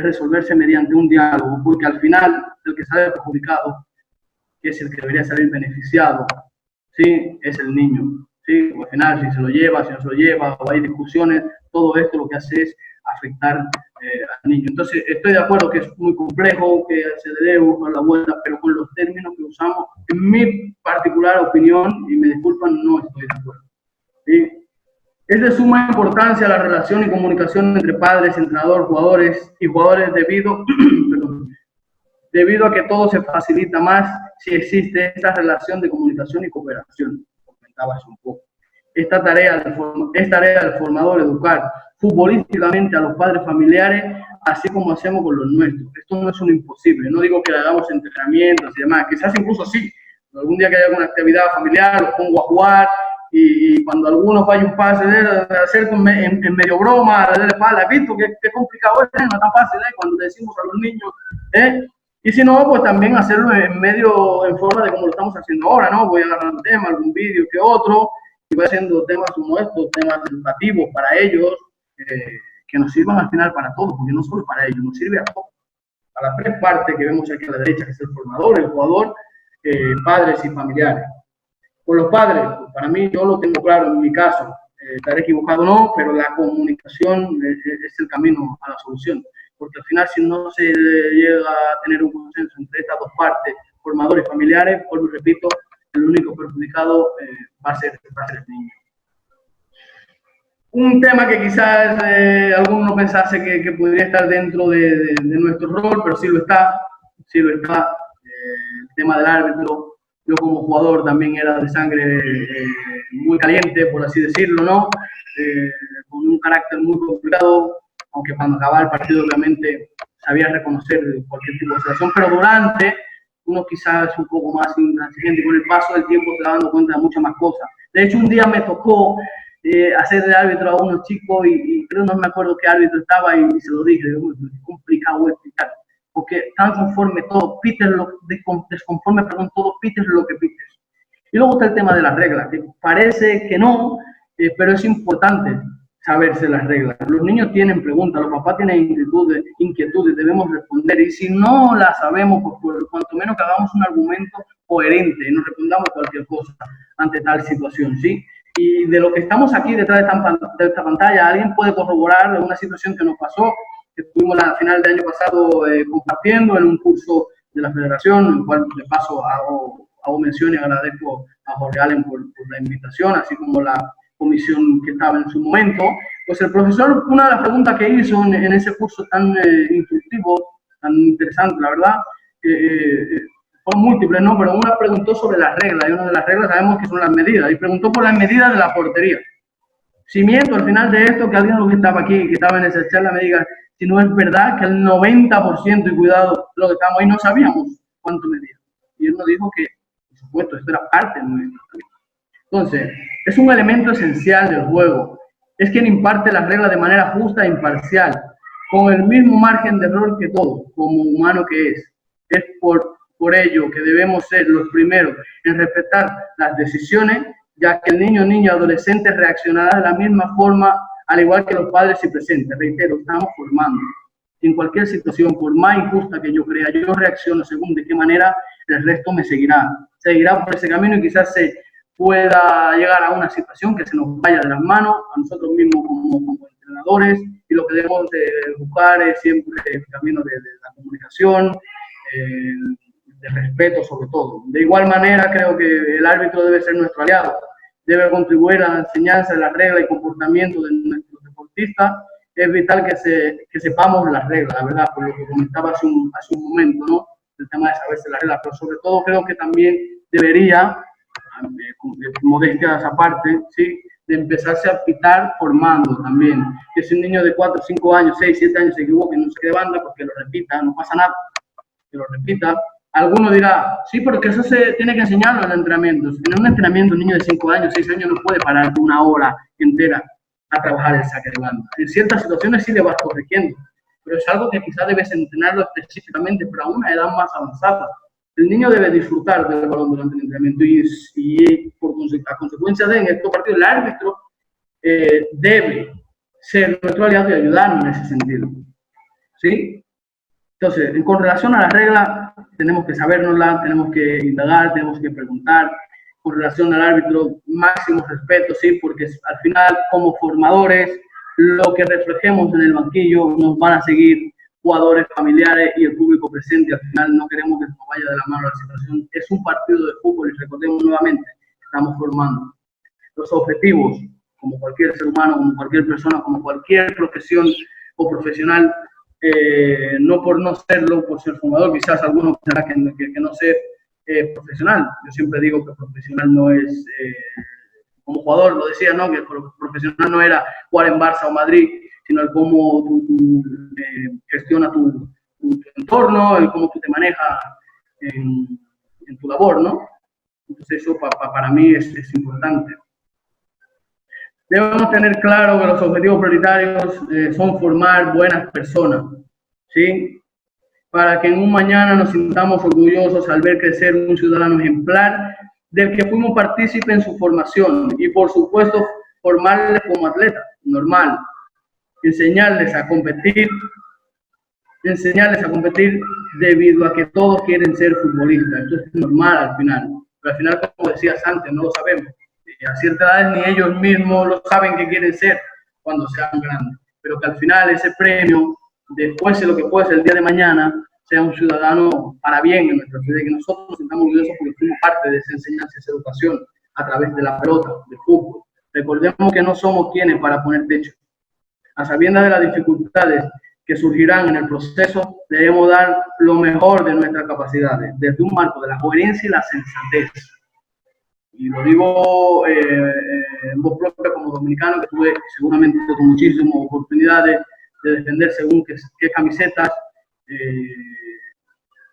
resolverse mediante un diálogo, porque al final el que sale perjudicado, que es el que debería salir beneficiado, ¿sí? Es el niño, ¿sí? Al final, si se lo lleva, si no se lo lleva, o hay discusiones, todo esto lo que hace es afectar al niño. Entonces, estoy de acuerdo que es muy complejo, que se le debe buscar la vuelta, pero con los términos que usamos, en mi particular opinión, y me disculpan, no estoy de acuerdo, ¿sí? Es de suma importancia la relación y comunicación entre padres, entrenador, jugadores y jugadores debido a que todo se facilita más si existe esta relación de comunicación y cooperación. Comentabas un poco. Es tarea del formador educar futbolísticamente a los padres familiares, así como hacemos con los nuestros. Esto no es un imposible. No digo que le hagamos entrenamientos y demás, quizás incluso sí. Algún día que haya alguna actividad familiar, los pongo a jugar, y cuando alguno falla un pase de hacer en medio broma, de la espalda, ¿visto? Qué complicado es, no es tan fácil, cuando le decimos a los niños, y si no, pues también hacerlo en forma de como lo estamos haciendo ahora, ¿no? Voy a agarrar un tema, algún vídeo que otro, y voy haciendo temas como estos, temas educativos para ellos, que nos sirvan al final para todos, porque no solo para ellos, nos sirve a todos. A las tres partes que vemos aquí a la derecha, que es el formador, el jugador, padres y familiares. Con los padres, pues para mí, yo lo tengo claro en mi caso, estaré equivocado o no, pero la comunicación es el camino a la solución. Porque al final, si no se llega a tener un consenso entre estas dos partes, formadores y familiares, pues lo repito, el único perjudicado va a ser el niño. Un tema que quizás alguno pensase que podría estar dentro de nuestro rol, pero sí lo está, el tema del árbitro. Yo como jugador también era de sangre muy caliente, por así decirlo, ¿no? Con un carácter muy complicado, aunque cuando acababa el partido obviamente sabía reconocer cualquier tipo de situación, pero durante uno quizás es un poco más intransigente, con el paso del tiempo se va dando cuenta de muchas más cosas. De hecho, un día me tocó hacer de árbitro a unos chicos y creo, no me acuerdo qué árbitro estaba y se lo dije, es complicado explicar, porque tan conforme todo, desconforme, todos pites lo que pites. Y luego está el tema de las reglas, que parece que no, pero es importante saberse las reglas. Los niños tienen preguntas, los papás tienen inquietudes, debemos responder, y si no las sabemos, pues cuanto menos que hagamos un argumento coherente y nos respondamos cualquier cosa ante tal situación, ¿sí? Y de lo que estamos aquí detrás de esta pantalla, alguien puede corroborar una situación que nos pasó, que estuvimos a final del año pasado compartiendo en un curso de la federación, en el cual de paso hago mención y agradezco a Jorge Allen por la invitación, así como la comisión que estaba en su momento. Pues el profesor, una de las preguntas que hizo en ese curso tan instructivo, tan interesante, la verdad, fueron múltiples, ¿no? Pero una preguntó sobre las reglas, y una de las reglas sabemos que son las medidas, y preguntó por las medidas de la portería. Si miento al final de esto, que alguien lo que estaba aquí, que estaba en esa charla, me diga si no es verdad que el 90%, y cuidado, lo que estamos ahí no sabíamos cuánto medía. Y él nos dijo que, por supuesto, esto era parte nuestra. Entonces, es un elemento esencial del juego. Es quien imparte las reglas de manera justa e imparcial, con el mismo margen de error que todo, como humano que es. Es por ello que debemos ser los primeros en respetar las decisiones, ya que el niño, niña, adolescente reaccionará de la misma forma, al igual que los padres si presentes. Reitero, estamos formando. En cualquier situación, por más injusta que yo crea, yo reacciono según de qué manera, el resto me seguirá. Seguirá por ese camino y quizás se pueda llegar a una situación que se nos vaya de las manos a nosotros mismos como entrenadores, y lo que debemos de buscar es siempre el camino de la comunicación, de respeto sobre todo. De igual manera, creo que el árbitro debe ser nuestro aliado, debe contribuir a la enseñanza de las reglas y comportamiento de nuestros deportistas. Es vital que sepamos las reglas, la verdad, por lo que comentaba hace un momento, ¿no? El tema de saberse las reglas, pero sobre todo creo que también debería, modestias aparte, ¿sí?, de empezarse a pitar formando también. Que si un niño de 4, 5 años, 6, 7 años se equivoca y no se quede banda, pues que lo repita, no pasa nada, que lo repita. Alguno dirá, sí, porque eso se tiene que enseñarlo en el entrenamiento. En un entrenamiento, un niño de 5 años, 6 años no puede parar una hora entera a trabajar el saque de banda. En ciertas situaciones sí le vas corrigiendo, pero es algo que quizás debes entrenarlo específicamente, pero a una edad más avanzada. El niño debe disfrutar del balón durante el entrenamiento y a consecuencia de en estos partidos el árbitro debe ser nuestro aliado y ayudarnos en ese sentido. ¿Sí? Entonces, con relación a la regla, tenemos que sabérnosla, tenemos que indagar, tenemos que preguntar. Con relación al árbitro, máximo respeto, sí, porque al final, como formadores, lo que reflejemos en el banquillo nos van a seguir jugadores, familiares y el público presente. Al final no queremos que nos vaya de la mano la situación. Es un partido de fútbol y recordemos nuevamente, estamos formando. Los objetivos, como cualquier ser humano, como cualquier persona, como cualquier profesión o profesional, no por no serlo, por ser formador, quizás algunos pensarán que no ser profesional. Yo siempre digo que profesional no es, como jugador lo decía, ¿no? Que profesional no era jugar en Barça o Madrid, sino el cómo tú gestionas tu entorno, el cómo tú te manejas en tu labor, ¿no? Entonces eso para mí es importante. Debemos tener claro que los objetivos prioritarios son formar buenas personas, ¿sí? Para que en un mañana nos sintamos orgullosos al ver crecer un ciudadano ejemplar del que fuimos partícipes en su formación y, por supuesto, formarles como atletas, normal, enseñarles a competir debido a que todos quieren ser futbolistas. Esto es normal al final, pero al final, como decías antes, no lo sabemos. A cierta edad ni ellos mismos lo saben que quieren ser cuando sean grandes, pero que al final ese premio, después de lo que puede ser el día de mañana, sea un ciudadano para bien en nuestra ciudad, que nosotros nos sintamos orgullosos porque fuimos parte de esa enseñanza, esa educación a través de la pelota, del fútbol. Recordemos que no somos quienes para poner techo. A sabiendas de las dificultades que surgirán en el proceso, debemos dar lo mejor de nuestras capacidades, desde un marco de la coherencia y la sensatez. Y lo digo en voz propia como dominicano, que tuve seguramente con muchísimas oportunidades de defender según qué camisetas.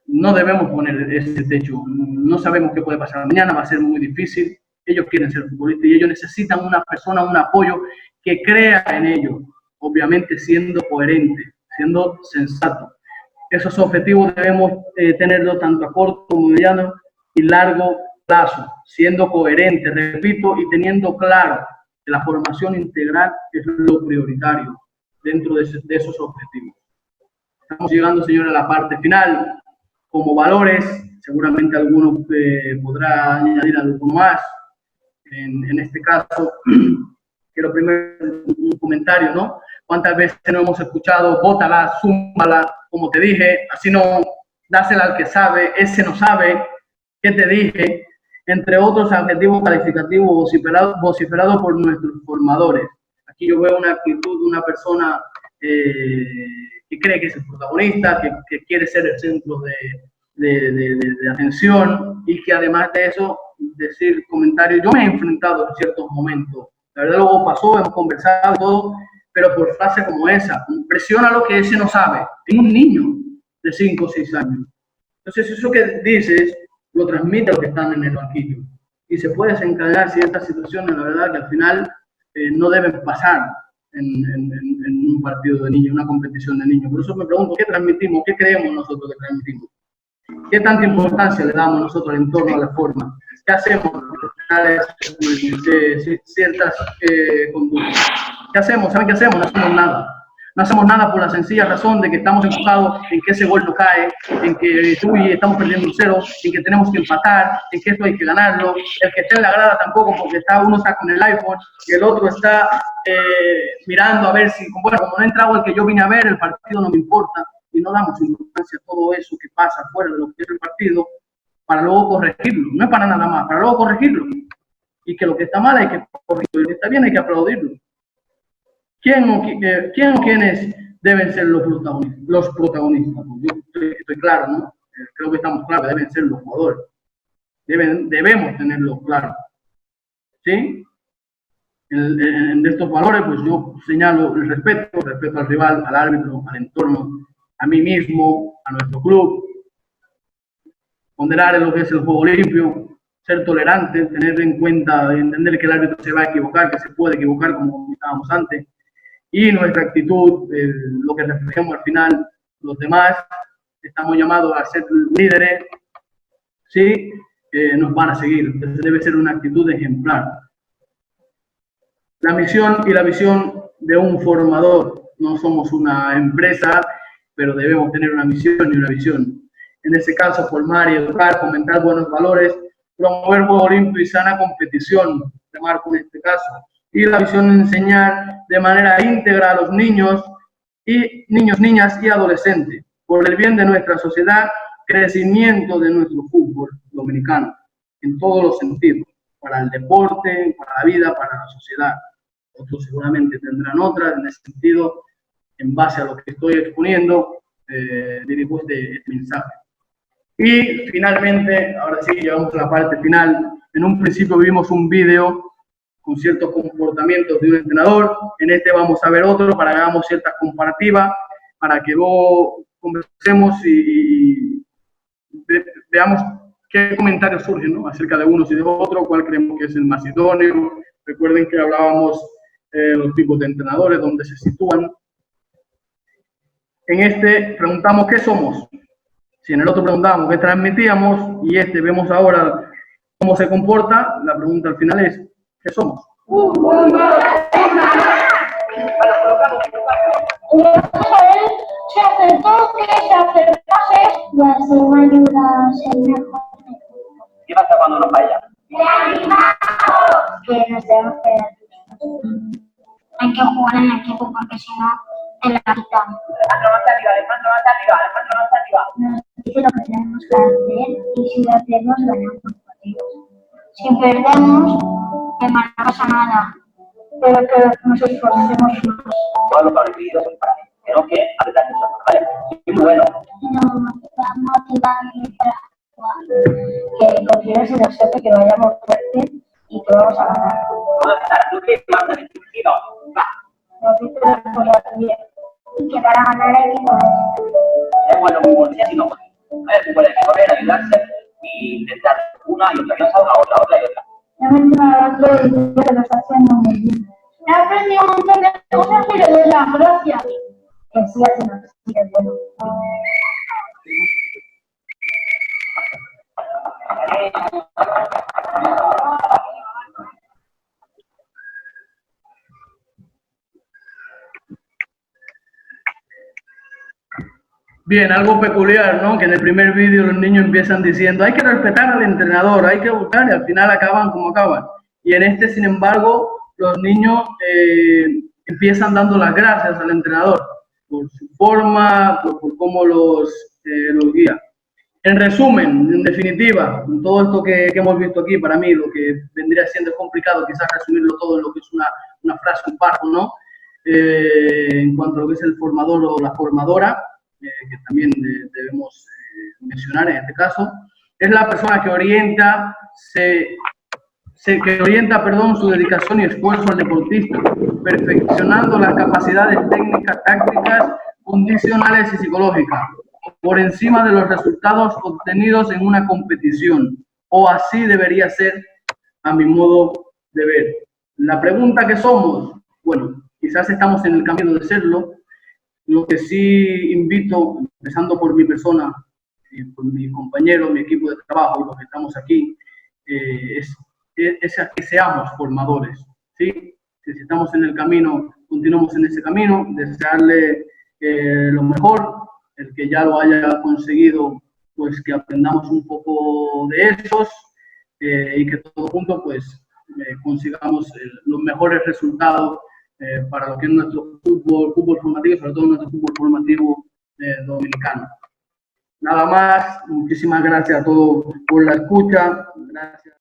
No debemos poner ese techo. No sabemos qué puede pasar mañana, va a ser muy difícil. Ellos quieren ser futbolistas y ellos necesitan una persona, un apoyo que crea en ellos, obviamente siendo coherente, siendo sensato. Esos objetivos debemos tenerlos tanto a corto como mediano y largo plazo, siendo coherente, repito, y teniendo claro que la formación integral es lo prioritario dentro de esos objetivos. Estamos llegando, señores, a la parte final. Como valores, seguramente alguno podrá añadir algo más. En este caso, quiero primero un comentario, ¿no? ¿Cuántas veces no hemos escuchado, bótala, zúmbala, como te dije, así no, dásela al que sabe, ese no sabe, ¿qué te dije? Entre otros adjetivos calificativos vociferados por nuestros formadores. Aquí yo veo una actitud de una persona que cree que es el protagonista, que quiere ser el centro de atención y que además de eso, decir comentarios. Yo me he enfrentado en ciertos momentos, la verdad luego pasó, hemos conversado todo, pero por frase como esa, presiona lo que ese no sabe. Tengo un niño de 5 o 6 años. Entonces eso que dices lo transmite a los que están en el banquillo. Y se puede desencadenar ciertas situaciones, la verdad, que al final no deben pasar en un partido de niños, una competición de niños. Por eso me pregunto, ¿qué transmitimos? ¿Qué creemos nosotros que transmitimos? ¿Qué tanta importancia le damos nosotros en torno a la forma? ¿Qué hacemos ciertas conductas? ¿Qué hacemos? ¿Saben qué hacemos? No hacemos nada. No hacemos nada por la sencilla razón de que estamos enfocados en que ese gol no cae, en que tú y estamos perdiendo un 0, en que tenemos que empatar, en que esto hay que ganarlo. El que está en la grada tampoco, porque uno está con el iPhone y el otro está mirando a ver si, bueno, como no ha entrado el que yo vine a ver, el partido no me importa. Y no damos importancia a todo eso que pasa fuera de lo que es el partido para luego corregirlo. No es para nada más, para luego corregirlo. Y que lo que está mal hay que corregirlo, y lo que está bien hay que aplaudirlo. ¿Quién o quiénes deben ser los protagonistas? Yo estoy claro, ¿no? Creo que estamos claros, deben ser los jugadores. Debemos tenerlo claro. ¿Sí? en estos valores, pues yo señalo el respeto al rival, al árbitro, al entorno, a mí mismo, a nuestro club, ponderar en lo que es el juego limpio, ser tolerante, tener en cuenta, entender que el árbitro se va a equivocar, que se puede equivocar, como comentábamos antes, y nuestra actitud, lo que reflejemos al final, los demás, estamos llamados a ser líderes, sí, nos van a seguir. Entonces debe ser una actitud ejemplar. La misión y la visión de un formador. No somos una empresa, pero debemos tener una misión y una visión. En ese caso, formar y educar, fomentar buenos valores, promover juego limpio y sana competición, remarco en este caso. Y la visión de enseñar de manera íntegra a los niños, niñas y adolescentes, por el bien de nuestra sociedad, crecimiento de nuestro fútbol dominicano, en todos los sentidos, para el deporte, para la vida, para la sociedad. Otros seguramente tendrán otras en ese sentido, en base a lo que estoy exponiendo, dirijo este mensaje. Y finalmente, ahora sí, llegamos a la parte final. En un principio vimos un vídeo con ciertos comportamientos de un entrenador. En este vamos a ver otro para que hagamos ciertas comparativas, para que luego conversemos y veamos qué comentarios surgen, ¿no?, acerca de unos y de otros, cuál creemos que es el más idóneo. Recuerden que hablábamos los tipos de entrenadores, dónde se sitúan. En este preguntamos qué somos. Si en el otro preguntábamos qué transmitíamos, y este vemos ahora cómo se comporta, la pregunta al final es ¿qué somos? Se hacer toques, se hacer pases y así me ayuda a ser mejor. ¿Qué pasa cuando nos falla? Que nos debemos quedar. Hay que jugar en equipo porque si no, te la quitamos. Alejandro, más arriba. Nos dice lo que tenemos que hacer y si lo hacemos, ganamos partidos. Si perdemos, que no pasa nada, pero que nos esforcemos más. Todos los partidos son para mí. Creo que apretar mucho, ¿vale? Y bueno. Nos va a motivar para jugar. Que confíes en nosotros, que vayamos fuertes y que vamos a ganar. Vamos a ganar. ¿Tú qué mandas en tu partido? Va. Nos dice las cosas bien. Y que para ganar hay que correr. Es bueno, muy bueno, si no, es bueno, hay que correr, ayudarse y intentar una y otra, que no salga otra y otra. Ya me estoy hablando de que lo está haciendo muy bien. He aprendido un montón de cosas y le doy las gracias. Que sí, haciendo así, es bueno. Bien, algo peculiar, ¿no? Que en el primer vídeo los niños empiezan diciendo hay que respetar al entrenador, hay que buscar, y al final acaban como acaban. Y en este, sin embargo, los niños empiezan dando las gracias al entrenador por su forma, por cómo los guía. En resumen, en definitiva, todo esto que hemos visto aquí, para mí lo que vendría siendo es complicado quizás resumirlo todo en lo que es una frase, un párrafo, ¿no? En cuanto a lo que es el formador o la formadora, que también debemos mencionar en este caso, es la persona que orienta, su dedicación y esfuerzo al deportista, perfeccionando las capacidades técnicas, tácticas, condicionales y psicológicas, por encima de los resultados obtenidos en una competición, o así debería ser a mi modo de ver. La pregunta que somos, bueno, quizás estamos en el camino de serlo. Lo que sí invito, empezando por mi persona, por mi compañero, mi equipo de trabajo, los que estamos aquí, es a que seamos formadores, ¿sí? Si estamos en el camino, continuamos en ese camino, desearle lo mejor, el que ya lo haya conseguido, pues que aprendamos un poco de esos y que todos juntos pues consigamos los mejores resultados para lo que es nuestro fútbol formativo, sobre todo nuestro fútbol formativo dominicano. Nada más, muchísimas gracias a todos por la escucha. Gracias.